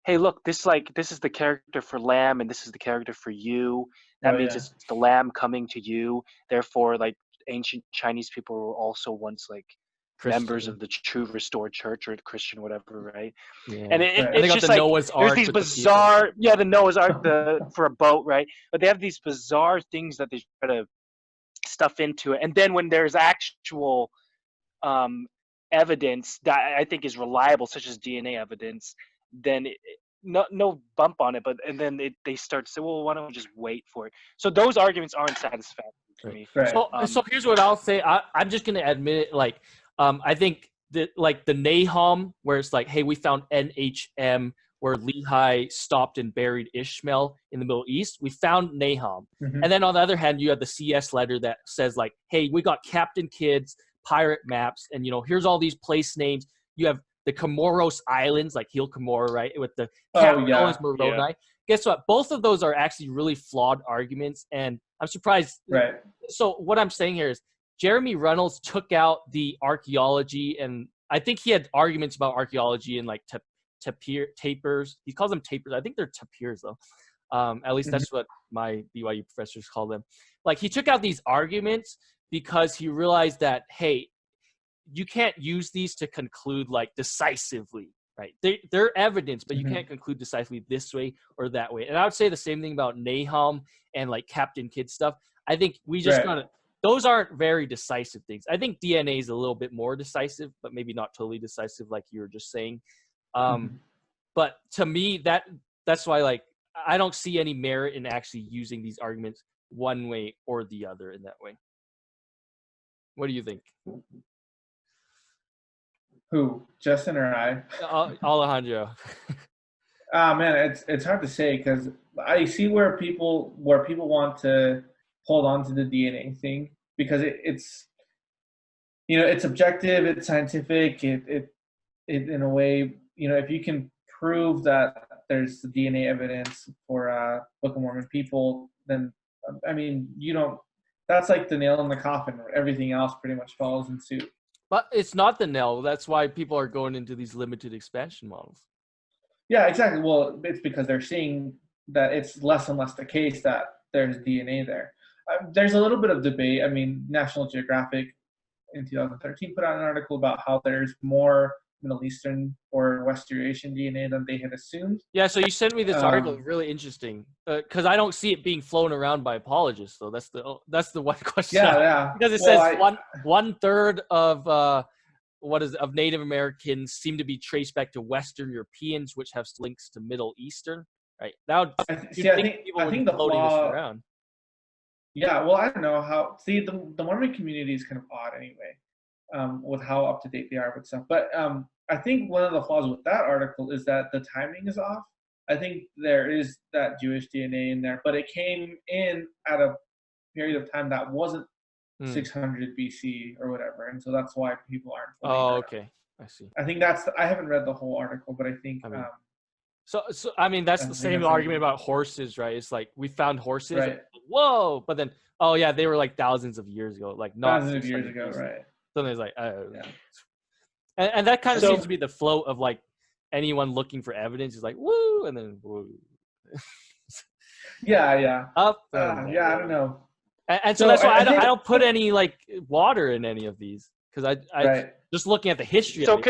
hey, look, this is the character for lamb and this is the character for you. That means it's the lamb coming to you. Therefore, like ancient Chinese people were also once like members Christian. of the true restored church or Christian, whatever, right? Yeah. And Right. They it's got just the like Noah's there's Ark these with the people. bizarre, the Noah's Ark for a boat, right? But they have these bizarre things that they try to stuff into it, and then when there's actual evidence that I think is reliable, such as DNA evidence, then no bump on it, and then they start to say, well, why don't we just wait for it? So those arguments aren't satisfactory for me. Right. So here's what I'll say. I'm just gonna admit it. Like, I think that like the Nahum, where it's like, hey, we found NHM where Lehi stopped and buried Ishmael in the Middle East. We found Nahum. Mhm. And then on the other hand, you have the CES letter that says like, hey, we got Captain Kidd's pirate maps, and here's all these place names. You have the Comoros Islands, like Heel Comoro, right, with the capital is Moroni. Yeah. Guess what? Both of those are actually really flawed arguments, and I'm surprised. Right. So what I'm saying here is Jeremy Reynolds took out the archaeology, and I think he had arguments about archaeology and like tapers. He calls them tapers. I think they're tapirs though. At least that's what my BYU professors call them. Like he took out these arguments because he realized that, hey, you can't use these to conclude like decisively, right? They're evidence, but you can't conclude decisively this way or that way. And I would say the same thing about Nahum and like Captain Kidd stuff. I think we just gotta, those aren't very decisive things. I think DNA is a little bit more decisive, but maybe not totally decisive like you were just saying. But to me, that's why like I don't see any merit in actually using these arguments one way or the other in that way. What do you think? Who, Justin or I? Alejandro. Man, it's hard to say because I see where people want to hold on to the DNA thing because it's it's objective, it's scientific, it in a way, if you can prove that there's DNA evidence for Book of Mormon people, then I mean that's like the nail in the coffin. Everything else pretty much follows in suit. But it's not the nail. That's why people are going into these limited expansion models. Yeah, exactly. Well, it's because they're seeing that it's less and less the case that there's DNA there. There's a little bit of debate. I mean, National Geographic in 2013 put out an article about how there's more Middle Eastern or West Eurasian DNA than they had assumed. Yeah, so you sent me this article, really interesting, because I don't see it being flown around by apologists. So that's the one question. Yeah. Because it says one third of of Native Americans seem to be traced back to Western Europeans, which have links to Middle Eastern. Right now, I think the flaw around. Yeah, well, I don't know how. See, the Mormon community is kind of odd anyway, with how up to date they are with stuff. But I think one of the flaws with that article is that the timing is off. I think there is that Jewish DNA in there, but it came in at a period of time that wasn't 600 BC or whatever, and so that's why people aren't. Oh, okay, I see. I think I haven't read the whole article, but I think. So I mean that's the same argument about horses, right? It's like we found horses, right. Whoa, but then they were like thousands of years ago, like not thousands of years ago, right? So there's like, and that kind of seems to be the flow of like anyone looking for evidence is like woo, and then woo. Yeah. Up. I don't know. And so that's why I don't put any like water in any of these because I just looking at the history. So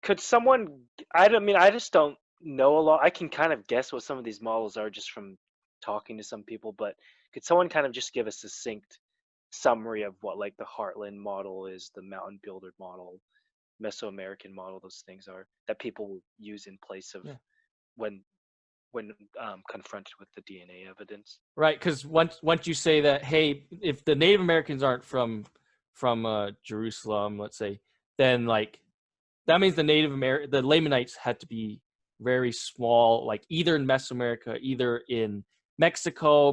could someone? I just don't know a lot. I can kind of guess what some of these models are just from talking to some people, but could someone kind of just give a succinct summary of what like the Heartland model is, the Mountain Builder model, Mesoamerican model, those things are that people will use in place of when confronted with the DNA evidence? Right, because once you say that, hey, if the Native Americans aren't from Jerusalem, let's say, then like that means the Lamanites had to be very small, like either in Mesoamerica, either in Mexico,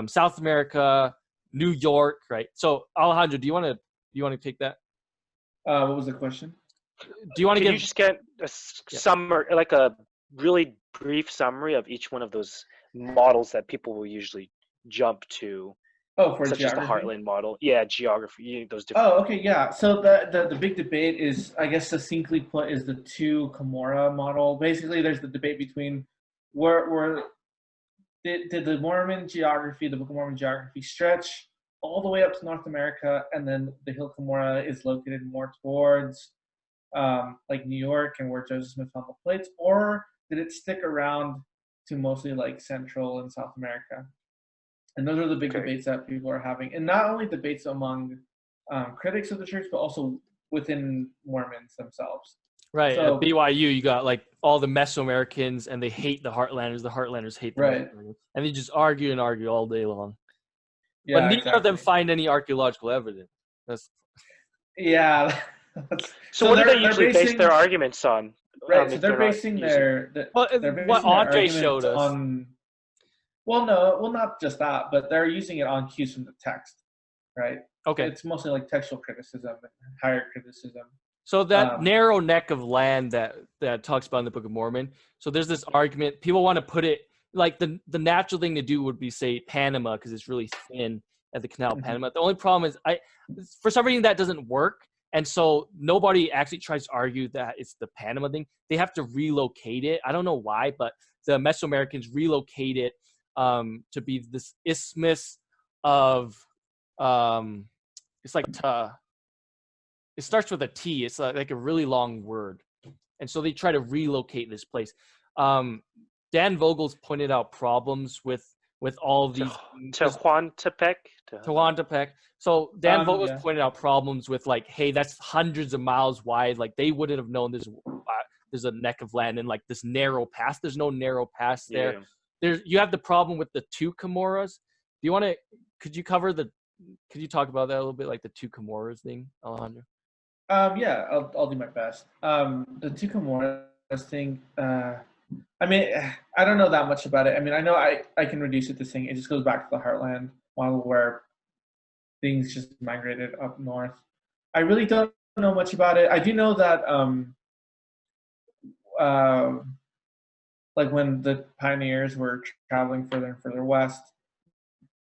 South America, New York, right? So Alejandro, do you want to take that? What was the question? Do you want to you just get a summary, like a really brief summary of each one of those models that people will usually jump to? For such geography? as the Heartland model. Yeah, geography. Those different. Oh, okay, yeah. So the big debate is, I guess succinctly put, is the two Cumorah model. Basically, there's the debate between where did the Mormon geography, the Book of Mormon geography, stretch all the way up to North America, and then the Hill Cumorah is located more towards like New York and where Joseph Smith found the plates, or did it stick around to mostly like Central and South America? And those are the big debates that people are having, and not only debates among critics of the church, but also within Mormons themselves. Right. So, at BYU, you got like all the Mesoamericans, and they hate the Heartlanders. The Heartlanders hate the Mesoamericans. And they just argue and argue all day long. Yeah, but neither of them find any archaeological evidence. Yeah. So what do they usually base their arguments on? Right. So they're basing what Andre showed us. Well, not just that, but they're using it on cues from the text, right? Okay. It's mostly like textual criticism and higher criticism. So that narrow neck of land that talks about in the Book of Mormon. So there's this argument. People want to put it like the natural thing to do would be say Panama because it's really thin at the Canal of Panama. The only problem is for some reason that doesn't work. And so nobody actually tries to argue that it's the Panama thing. They have to relocate it. I don't know why, but the Mesoamericans relocate it to be this isthmus of it's like it starts with a T. It's like a really long word. And so they try to relocate this place. Dan Vogel's pointed out problems with all these Tehuantepec. So Dan Vogel's pointed out problems with like, hey, that's hundreds of miles wide. Like they wouldn't have known there's a neck of land and like this narrow pass. There's no narrow pass there. Yeah. You have the problem with the two Cumorahs. Do you want to? Could you talk about that a little bit, like the two Cumorahs thing, Alejandro? Yeah, I'll do my best. The two Cumorahs thing. I mean, I don't know that much about it. I mean, I know I can reduce it to saying it just goes back to the Heartland model where things just migrated up north. I really don't know much about it. I do know that like when the pioneers were traveling further and further west,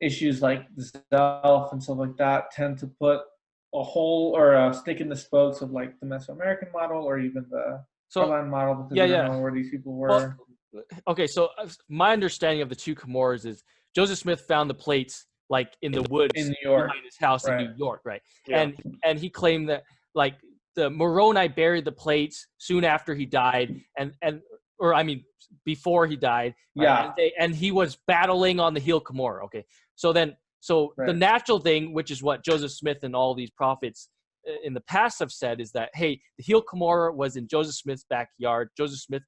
issues like Zelf and stuff like that tend to put a hole or a stick in the spokes of like the Mesoamerican model or even the Heartland model because they don't know where these people were. Well, okay, so my understanding of the two Cumorahs is Joseph Smith found the plates like in the woods in New York behind his house in New York, right? Yeah. And he claimed that like the Moroni buried the plates soon after he died, or I mean before he died. Yeah. And he was battling on the Hill Cumorah. Okay, so the natural thing, which is what Joseph Smith and all these prophets in the past have said, is that hey, the Hill Cumorah was in Joseph Smith's backyard. Joseph Smith,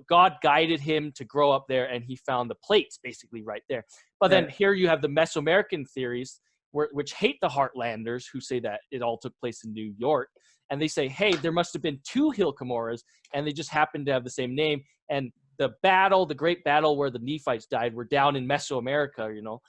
God guided him to grow up there, and he found the plates basically right there. But then here you have the Mesoamerican theories, which hate the Heartlanders, who say that it all took place in New York. And they say, hey, there must have been two Hill Cumorahs, and they just happened to have the same name. And the great battle where the Nephites died, were down in Mesoamerica,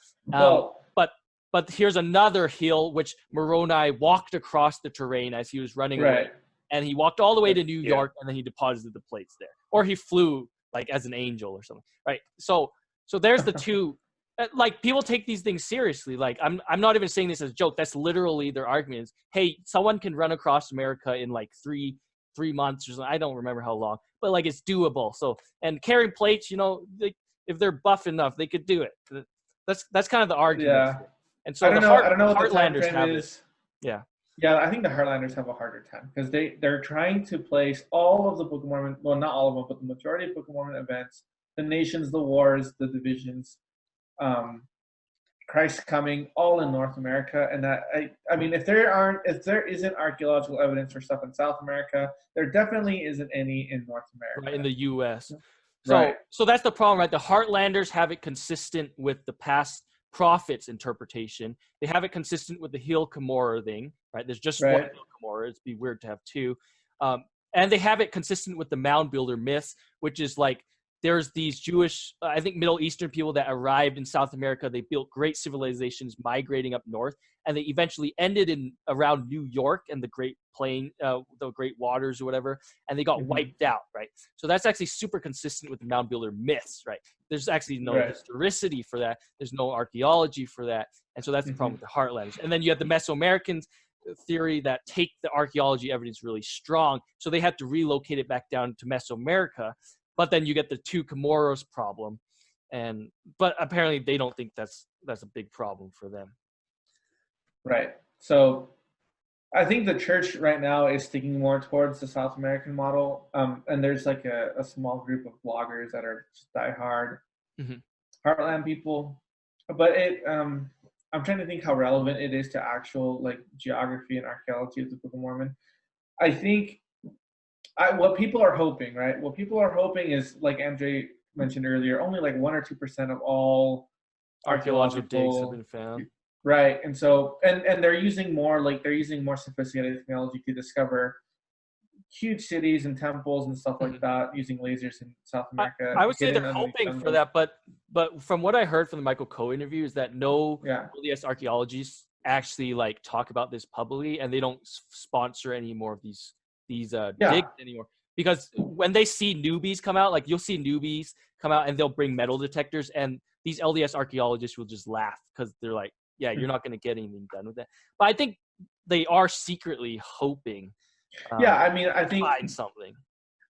But here's another hill, which Moroni walked across the terrain as he was running away. And he walked all the way to New York, and then he deposited the plates there. Or he flew like as an angel or something, right? So there's the two. Like people take these things seriously. Like I'm not even saying this as a joke. That's literally their argument. Is, hey, someone can run across America in like three months or something. I don't remember how long, but like it's doable. So and carrying plates, if they're buff enough, they could do it. That's kind of the argument. Yeah. And so I don't know what the Heartlanders have is. Yeah. Yeah, I think the Heartlanders have a harder time because they're trying to place all of the Book of Mormon, well, not all of them, but the majority of Book of Mormon events, the nations, the wars, the divisions, Christ's coming, all in North America. And that I mean, if there isn't archaeological evidence for stuff in South America, there definitely isn't any in North America. Right, in the U.S. So that's the problem, right? The Heartlanders have it consistent with the past prophets' interpretation. They have it consistent with the Hill Cumorah thing, right? There's just one Hill Cumorah. It'd be weird to have two. And they have it consistent with the mound builder myths, which is like there's these Jewish, I think Middle Eastern people that arrived in South America. They built great civilizations migrating up north, and they eventually ended in around New York and the Great Plain, the Great Waters or whatever, and they got wiped out, right? So that's actually super consistent with the mound builder myths, right? There's actually no historicity for that. There's no archaeology for that. And so that's the problem with the Heartlanders. And then you have the Mesoamericans theory that take the archaeology evidence really strong. So they have to relocate it back down to Mesoamerica. But then you get the two Cumorahs problem. But apparently they don't think that's a big problem for them. Right. So I think the church right now is sticking more towards the South American model. And there's like a small group of bloggers that are just diehard Mhm. Heartland people. But I'm trying to think how relevant it is to actual like geography and archaeology of the Book of Mormon. I think what people are hoping, right? What people are hoping is, like Andre mentioned earlier, only like 1 or 2% of all Archaeological digs have archaeological, been found. right? And so, and they're using more sophisticated technology to discover huge cities and temples and stuff like Mhm. that using lasers in South America I would say hidden they're underneath hoping for jungles. that, but from what I heard from the Michael Coe interview is that no Yeah. LDS archaeologists actually like talk about this publicly, and they don't sponsor any more of these Yeah. digs anymore, because when they see newbies come out, like you'll see newbies come out and they'll bring metal detectors, and these LDS archaeologists will just laugh because they're like, yeah, you're not going to get anything done with that. But I think they are secretly hoping Yeah. I mean, I to think find something.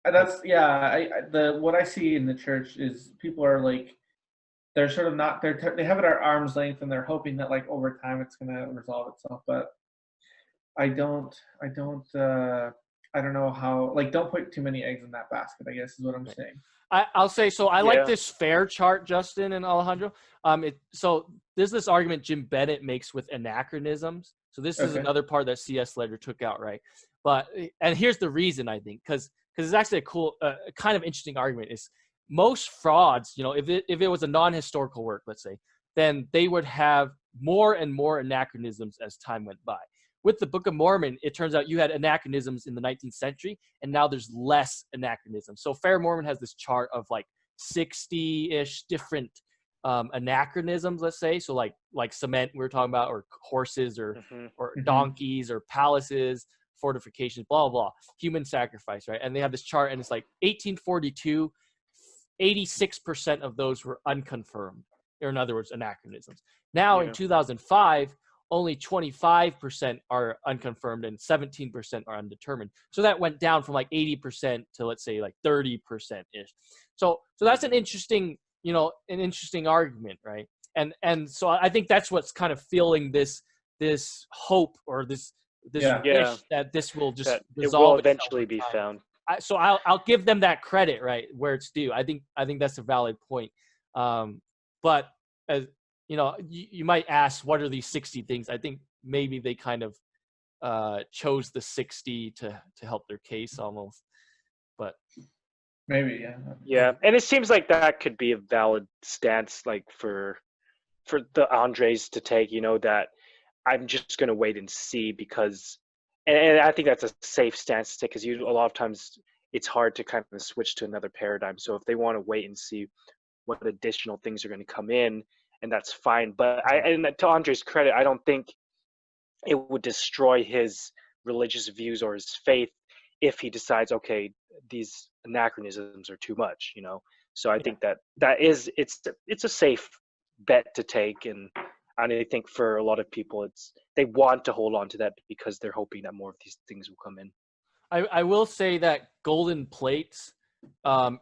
that's the what I see in the church is people are like they're sort of not they have it at arm's length and they're hoping that like over time it's gonna resolve itself. But I don't I don't I don't know how like don't put too many eggs in that basket, I guess is what I'm saying. I'll say so. I like Yeah. this fair chart, Justin and Alejandro. So there's this argument Jim Bennett makes with anachronisms. So this is Okay. another part that C.S. Ledger took out, right? But and here's the reason, I think, because it's actually a cool, kind of interesting argument. Is most frauds, if it was a non-historical work, let's say, then they would have more and more anachronisms as time went by. With the Book of Mormon, it turns out you had anachronisms in the 19th century, and now there's less anachronisms. So Fair Mormon has this chart of like 60-ish different anachronisms, let's say. So like cement we were talking about, or horses, or donkeys, or palaces, fortifications, blah, blah, blah, human sacrifice, right? And they have this chart, and it's like 1842, 86% of those were unconfirmed, or in other words, anachronisms. Now in 2005, only 25% are unconfirmed and 17% are undetermined. So that went down from like 80% to, let's say, like 30% ish. So that's an interesting argument, right? And so I think that's what's kind of filling this hope, or this wish that this will just resolve. It will eventually be found. So I'll give them that credit, right, where it's due. I think that's a valid point. But as you might ask, what are these 60 things? I think maybe they kind of chose the 60 to help their case almost. But maybe, yeah. Yeah, and it seems like that could be a valid stance, like for the Andres to take. That I'm just going to wait and see, because, and I think that's a safe stance to take, because a lot of times it's hard to kind of switch to another paradigm. So if they want to wait and see what additional things are going to come in, and that's fine. But and to Andre's credit, I don't think it would destroy his religious views or his faith if he decides, okay, these anachronisms are too much, So I think it's a safe bet to take, and I think for a lot of people, they want to hold on to that because they're hoping that more of these things will come in. I will say that golden plates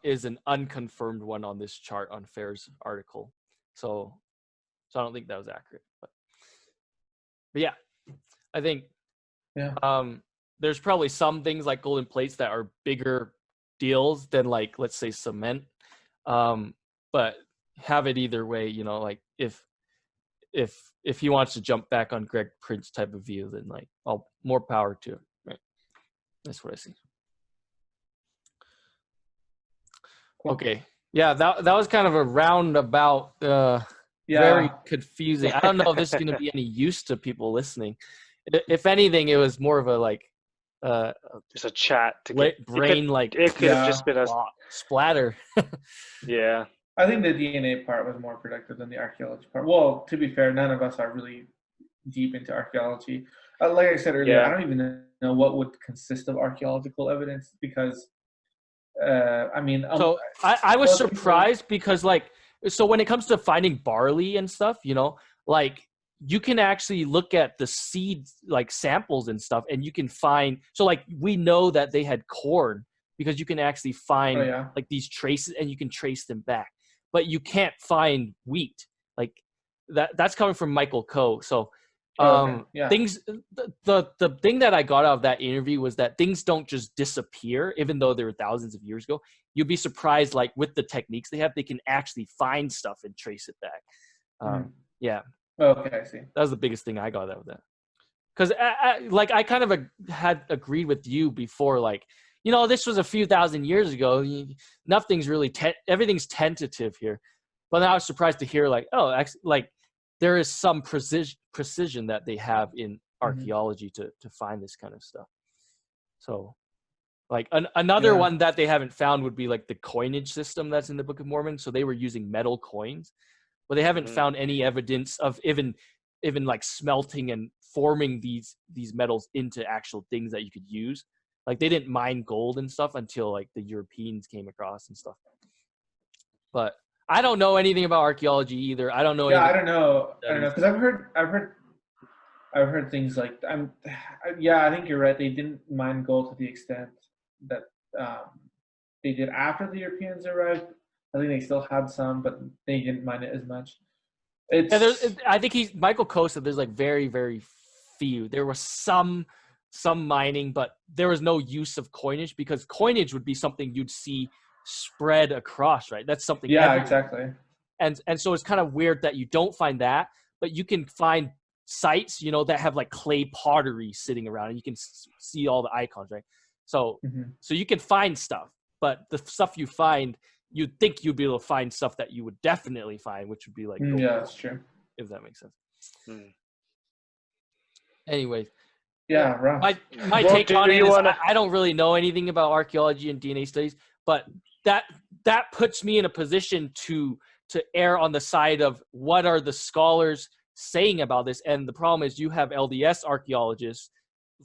is an unconfirmed one on this chart on Fair's article. So I don't think that was accurate. But yeah, I think there's probably some things like golden plates that are bigger deals than, like, let's say, cement. But have it either way, like if he wants to jump back on Greg Prince type of view, then like more power to it. Right. That's what I see. Cool. Okay. Yeah, that was kind of a roundabout, very confusing. I don't know if this is going to be any use to people listening. If anything, it was more of a like just a chat to get brain, it could have just been a splatter. Yeah. I think the DNA part was more productive than the archaeology part. Well, to be fair, none of us are really deep into archaeology. Like I said earlier, I don't even know what would consist of archaeological evidence, because so I was surprised because, like, so when it comes to finding barley and stuff, like, you can actually look at the seed, like, samples and stuff, and you can find, so like, we know that they had corn because you can actually find like these traces, and you can trace them back, but you can't find wheat. Like that's coming from Michael Coe. So Yeah. Things, the thing that I got out of that interview was that things don't just disappear, even though they were thousands of years ago. You'd be surprised, like with the techniques they have, they can actually find stuff and trace it back. Yeah, Okay, I see. that was the biggest thing I got out of that. Because I kind of had agreed with you before, like, this was a few thousand years ago. Nothing's really everything's tentative here. But then I was surprised to hear, like, oh, actually, like, there is some precision that they have in archaeology to find this kind of stuff. So, like, another one that they haven't found would be like the coinage system that's in the Book of Mormon. So they were using metal coins, but they haven't found any evidence of even like smelting and forming these metals into actual things that you could use. Like, they didn't mine gold and stuff until like the Europeans came across and stuff. But I don't know anything about archaeology either. I don't know. Yeah, I don't know because I've heard things like I think you're right. They didn't mine gold to the extent that they did after the Europeans arrived. I think they still had some, but they didn't mine it as much. I think Michael Coe said there's like very, very few. There was some mining, but there was no use of coinage, because coinage would be something you'd see spread across, right? That's something. Yeah, exactly. And so it's kind of weird that you don't find that, but you can find sites, that have like clay pottery sitting around, and you can see all the icons, right? So so you can find stuff, but the stuff you find, you'd think you'd be able to find stuff that you would definitely find, which would be like gold, yeah, that's true. if that makes sense. Anyways, yeah, right. My take on it is I don't really know anything about archaeology and DNA studies, but that puts me in a position to err on the side of what are the scholars saying about this. And the problem is, you have LDS archaeologists,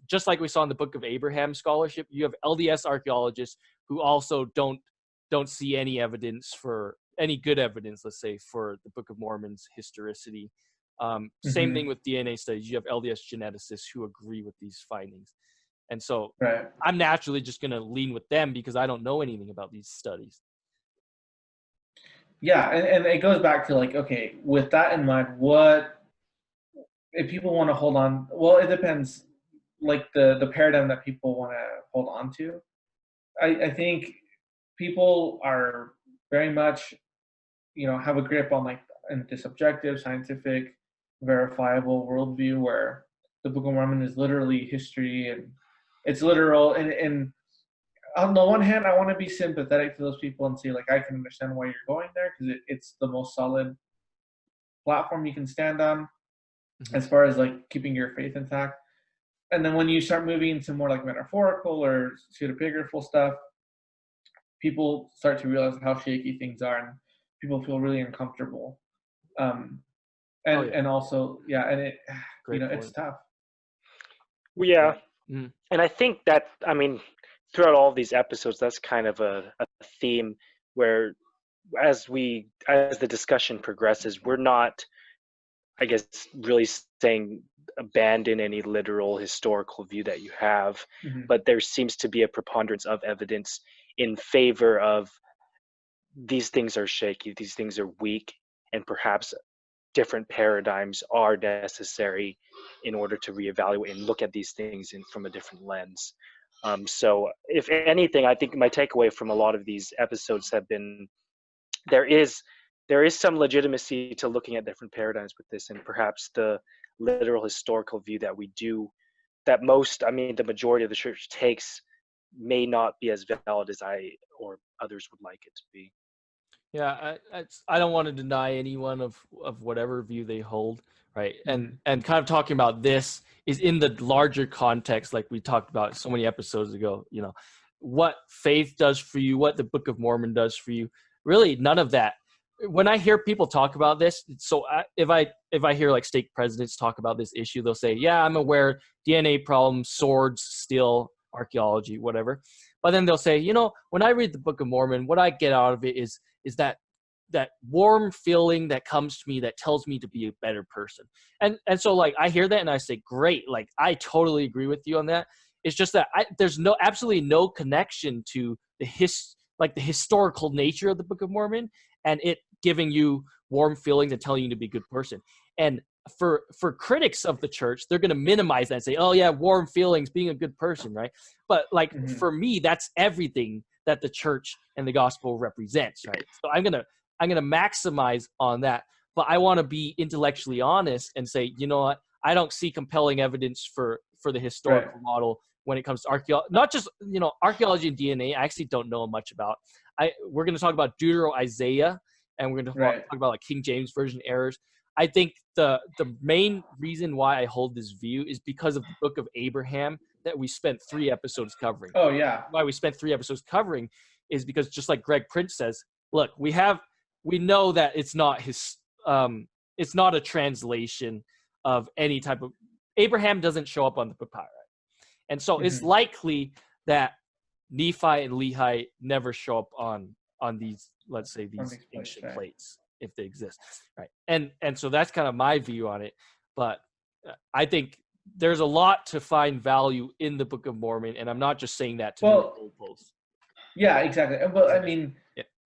just like we saw in the Book of Abraham scholarship. You have LDS archaeologists who also don't see any evidence, for any good evidence, let's say, for the Book of Mormon's historicity. Same thing with DNA studies. You have LDS geneticists who agree with these findings. And so I'm naturally just going to lean with them because I don't know anything about these studies. Yeah, and it goes back to, like, okay, with that in mind, what if people want to hold on? Well, it depends, like the paradigm that people want to hold on to. I think people are very much, have a grip on like this objective, scientific, verifiable worldview where the Book of Mormon is literally history and it's literal. And on the one hand, I want to be sympathetic to those people and say, like, I can understand why you're going there, because it's the most solid platform you can stand on as far as like keeping your faith intact. And then when you start moving into more like metaphorical or pseudepigraphal stuff, people start to realize how shaky things are, and people feel really uncomfortable. And also, and it, it's tough. Yeah. And I think that, throughout all of these episodes, that's kind of a theme where as the discussion progresses, we're not, I guess, really saying abandon any literal historical view that you have, but there seems to be a preponderance of evidence in favor of these things are shaky, these things are weak, and perhaps different paradigms are necessary in order to reevaluate and look at these things from a different lens. So if anything, I think my takeaway from a lot of these episodes have been there is some legitimacy to looking at different paradigms with this, and perhaps the literal historical view that we do, that the majority of the church takes, may not be as valid as I or others would like it to be. Yeah, I don't want to deny anyone of whatever view they hold, right? And kind of talking about this is in the larger context, like we talked about so many episodes ago, what faith does for you, what the Book of Mormon does for you. Really, none of that. When I hear people talk about this, so if I hear like stake presidents talk about this issue, they'll say, yeah, I'm aware, DNA problems, swords, steel, archaeology, whatever. But then they'll say, when I read the Book of Mormon, what I get out of it is that warm feeling that comes to me that tells me to be a better person. And so, like, I hear that and I say, great, like, I totally agree with you on that. It's just that there's absolutely no connection to the historical nature of the Book of Mormon and it giving you warm feelings and telling you to be a good person. And for critics of the church, they're going to minimize that and say, oh yeah, warm feelings, being a good person, right? But like for me, that's everything that the church and the gospel represents, right? So I'm gonna maximize on that, but I want to be intellectually honest and say, you know what, I don't see compelling evidence for the historical model when it comes to archaeology. Not just, you know, archaeology and DNA, I actually don't know much about. We're going to talk about Deutero-Isaiah, and we're going to talk about like King James Version errors. I think the main reason why I hold this view is because of the Book of Abraham that we spent 3 episodes covering. Oh yeah. Why we spent 3 episodes covering is because, just like Greg Prince says, look, we know that it's not a translation of any type of. Abraham doesn't show up on the papyri, and so it's likely that Nephi and Lehi never show up on these, let's say, these ancient plates if they exist, right? And so that's kind of my view on it. But I think there's a lot to find value in the Book of Mormon, and I'm not just saying that to move goalposts. Yeah, exactly. But I mean,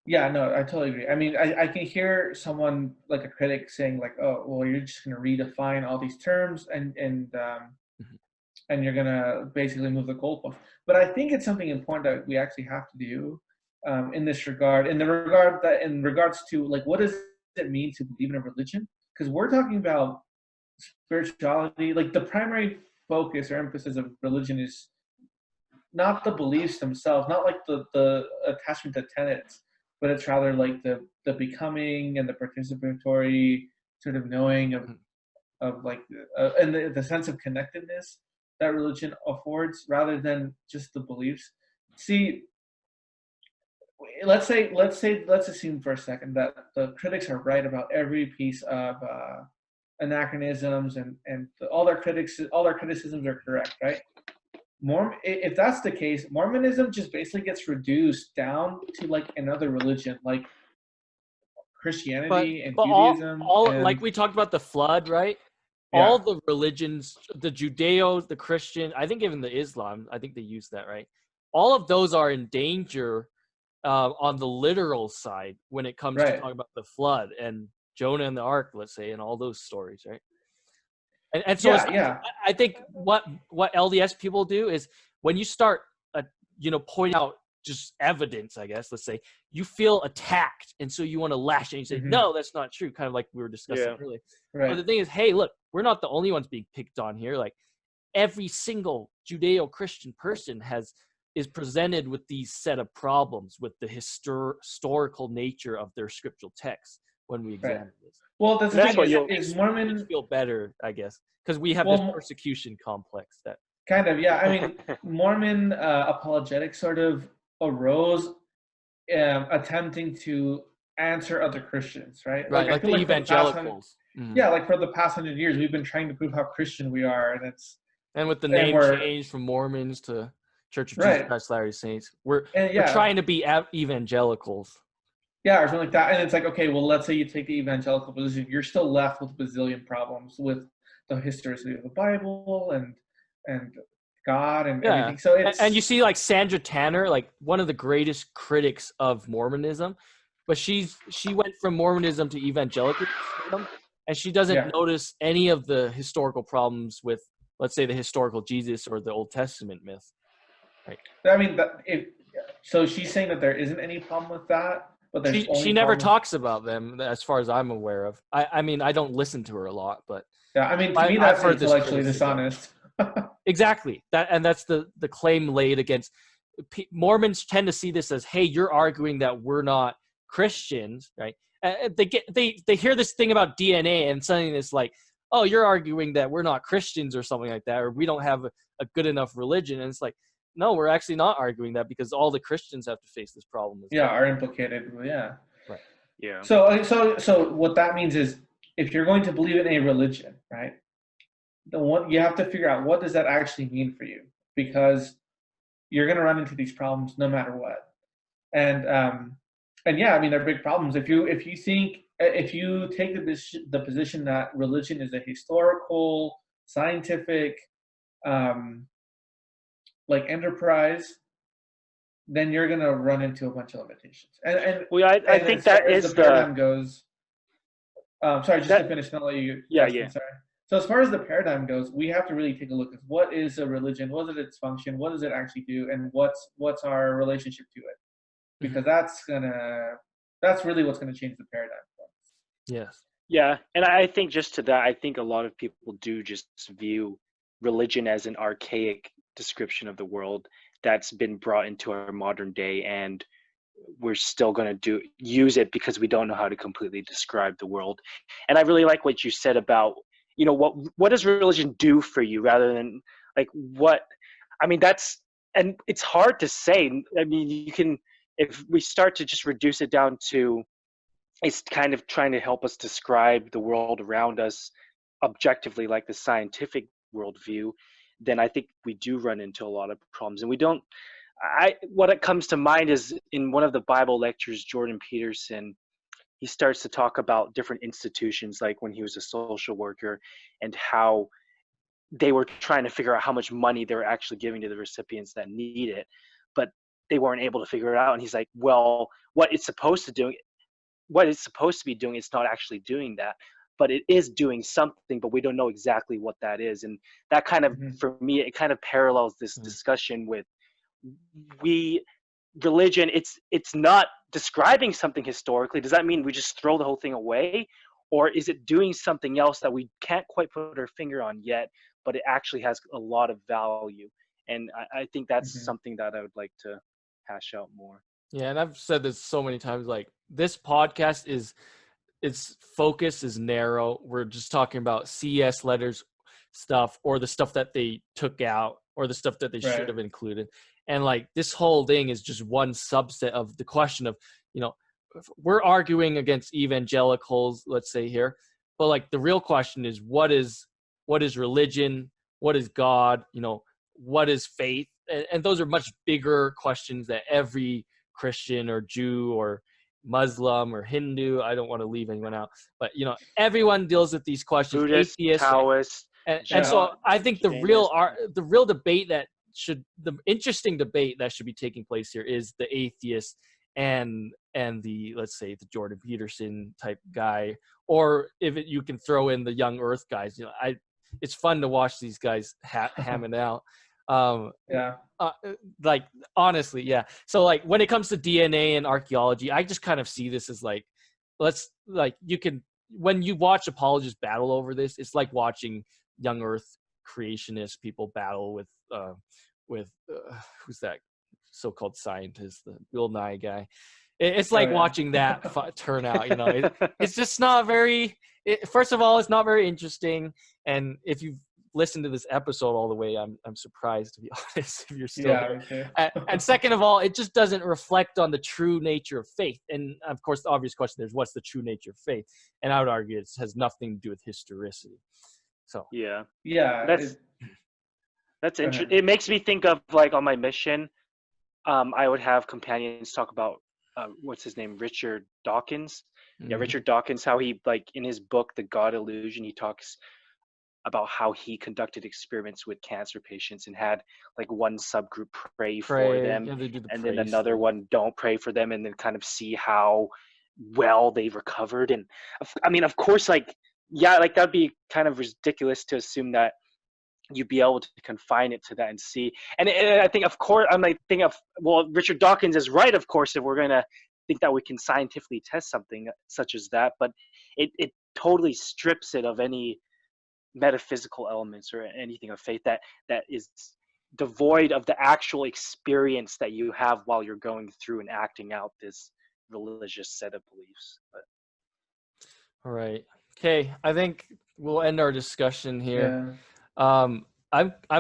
yeah, no, I totally agree. I mean, I can hear someone like a critic saying like, oh, well, you're just going to redefine all these terms and you're going to basically move the goalpost. But I think it's something important that we actually have to do in this regard, in regards to like, what does it mean to believe in a religion? Because we're talking about spirituality. Like the primary focus or emphasis of religion is not the beliefs themselves, not like the attachment to tenets, but it's rather like the becoming and the participatory sort of knowing of like and the sense of connectedness that religion affords, rather than just the beliefs. See, let's assume for a second that the critics are right about every piece of anachronisms and all their criticisms are correct, right? If that's the case, Mormonism just basically gets reduced down to like another religion, like Christianity and Judaism. All like we talked about the flood, right? Yeah. All the religions, the Judeo, the Christian, I think even the Islam, I think they use that, right? All of those are in danger on the literal side when it comes to talking about the flood and Jonah and the ark, let's say, and all those stories, right? And so I think what LDS people do is when you start, pointing out just evidence, I guess, let's say, you feel attacked. And so you want to lash and you say, no, that's not true. Kind of like we were discussing earlier. Right. But the thing is, hey, look, we're not the only ones being picked on here. Like every single Judeo-Christian person is presented with these set of problems with the historical nature of their scriptural text when we examine this. Well, that's the thing is Mormon feel better, I guess, because we have this persecution complex that kind of, yeah. I mean, Mormon apologetics sort of arose attempting to answer other Christians, right? Right, like the evangelicals. Yeah, like for the past 100 years, we've been trying to prove how Christian we are, and with the name change from Mormons to Church of Jesus Christ Latter-day Saints, we're trying to be evangelicals. Yeah, or something like that. And it's like, okay, well, let's say you take the evangelical position, you're still left with a bazillion problems with the historicity of the Bible and God and everything. So and you see like Sandra Tanner, like one of the greatest critics of Mormonism, but she went from Mormonism to evangelicalism, and she doesn't notice any of the historical problems with, let's say, the historical Jesus or the Old Testament myth. Right. I mean, so she's saying that there isn't any problem with that. But she never talks about them, as far as I'm aware of. I mean, I don't listen to her a lot, but yeah, I mean, to me, that's intellectually dishonest. Exactly. That's the claim laid against Mormons. Tend to see this as, hey, you're arguing that we're not Christians, right? They hear this thing about DNA and something that's like, oh, you're arguing that we're not Christians or something like that, or we don't have a good enough religion, and it's like, no, we're actually not arguing that, because all the Christians have to face this problem. Are implicated. Yeah. Right. Yeah. So what that means is, if you're going to believe in a religion, right, you have to figure out, what does that actually mean for you? Because you're going to run into these problems no matter what. And yeah, I mean, they're big problems. If you take the position that religion is a historical, scientific, like enterprise, then you're gonna run into a bunch of limitations. And I think that is the paradigm goes. Sorry, just to finish, and I'll let you. Yeah, Justin, yeah. Sorry. So as far as the paradigm goes, we have to really take a look at what is a religion, what is its function, what does it actually do, and what's our relationship to it, because that's really what's gonna change the paradigm for us. Yes. Yeah, and I think just to that, I think a lot of people do just view religion as an archaic description of the world that's been brought into our modern day, and we're still going to use it because we don't know how to completely describe the world. And I really like what you said about, what does religion do for you, rather than like what, I mean, and it's hard to say. I mean, if we start to just reduce it down to, it's kind of trying to help us describe the world around us objectively, like the scientific worldview, then I think we do run into a lot of problems. And what it comes to mind is, in one of the Bible lectures, Jordan Peterson, he starts to talk about different institutions, like when he was a social worker, and how they were trying to figure out how much money they were actually giving to the recipients that need it, but they weren't able to figure it out. And he's like, well, what it's supposed to be doing, it's not actually doing that, but it is doing something, but we don't know exactly what that is. And that kind of, for me, it kind of parallels this discussion with religion. It's not describing something historically. Does that mean we just throw the whole thing away? Or is it doing something else that we can't quite put our finger on yet, but it actually has a lot of value? And I think that's something that I would like to hash out more. Yeah, and I've said this so many times, like, this podcast its focus is narrow. We're just talking about CES letters stuff, or the stuff that they took out, or the stuff that they should have included. And like, this whole thing is just one subset of the question of, we're arguing against evangelicals, let's say here, but like, the real question is, what is religion? What is God? What is faith? And those are much bigger questions that every Christian or Jew or Muslim or Hindu, I don't want to leave anyone out, but everyone deals with these questions. Buddhist, atheists, Taoist, and so I think the real debate the interesting debate that should be taking place here is the atheist and the, let's say, the Jordan Peterson type guy, or if you can throw in the young Earth guys. It's fun to watch these guys hamming out. Like, honestly, yeah. So like, when it comes to DNA and archaeology, I just kind of see this as like, when you watch apologists battle over this, it's like watching young Earth creationist people battle with who's that so-called scientist, the Bill Nye guy. It's like watching that turn out. It's just not very. First of all, it's not very interesting, and if you've listened to this episode all the way, I'm surprised, to be honest, if you're still there. Okay. And second of all, it just doesn't reflect on the true nature of faith. And of course, the obvious question is, what's the true nature of faith? And I would argue it has nothing to do with historicity. So yeah, that's interesting. It makes me think of, like, on my mission, I would have companions talk about what's his name, Richard Dawkins. Yeah, Richard Dawkins, how he, like, in his book The God Illusion, he talks about how he conducted experiments with cancer patients and had, like, one subgroup pray for them, and then another one don't pray for them, and then kind of see how well they recovered. And I mean, of course, like, yeah, like, that'd be kind of ridiculous to assume that you'd be able to confine it to that and see. And I think, of course, I might think of, well, Richard Dawkins is right, of course, if we're going to think that we can scientifically test something such as that, but it totally strips it of any metaphysical elements or anything of faith that is devoid of the actual experience that you have while you're going through and acting out this religious set of beliefs. But all right, okay, I think we'll end our discussion here. I'm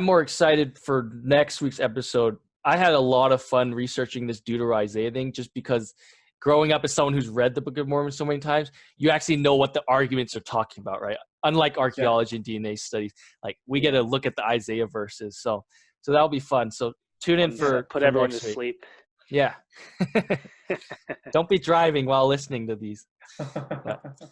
more excited for next week's episode. I had a lot of fun researching this Deutero-Isaiah thing, just because growing up as someone who's read the Book of Mormon so many times, you actually know what the arguments are talking about, right? Unlike archaeology and DNA studies, like, we get to look at the Isaiah verses. So that'll be fun. So tune in for everyone to sleep. Yeah. Don't be driving while listening to these.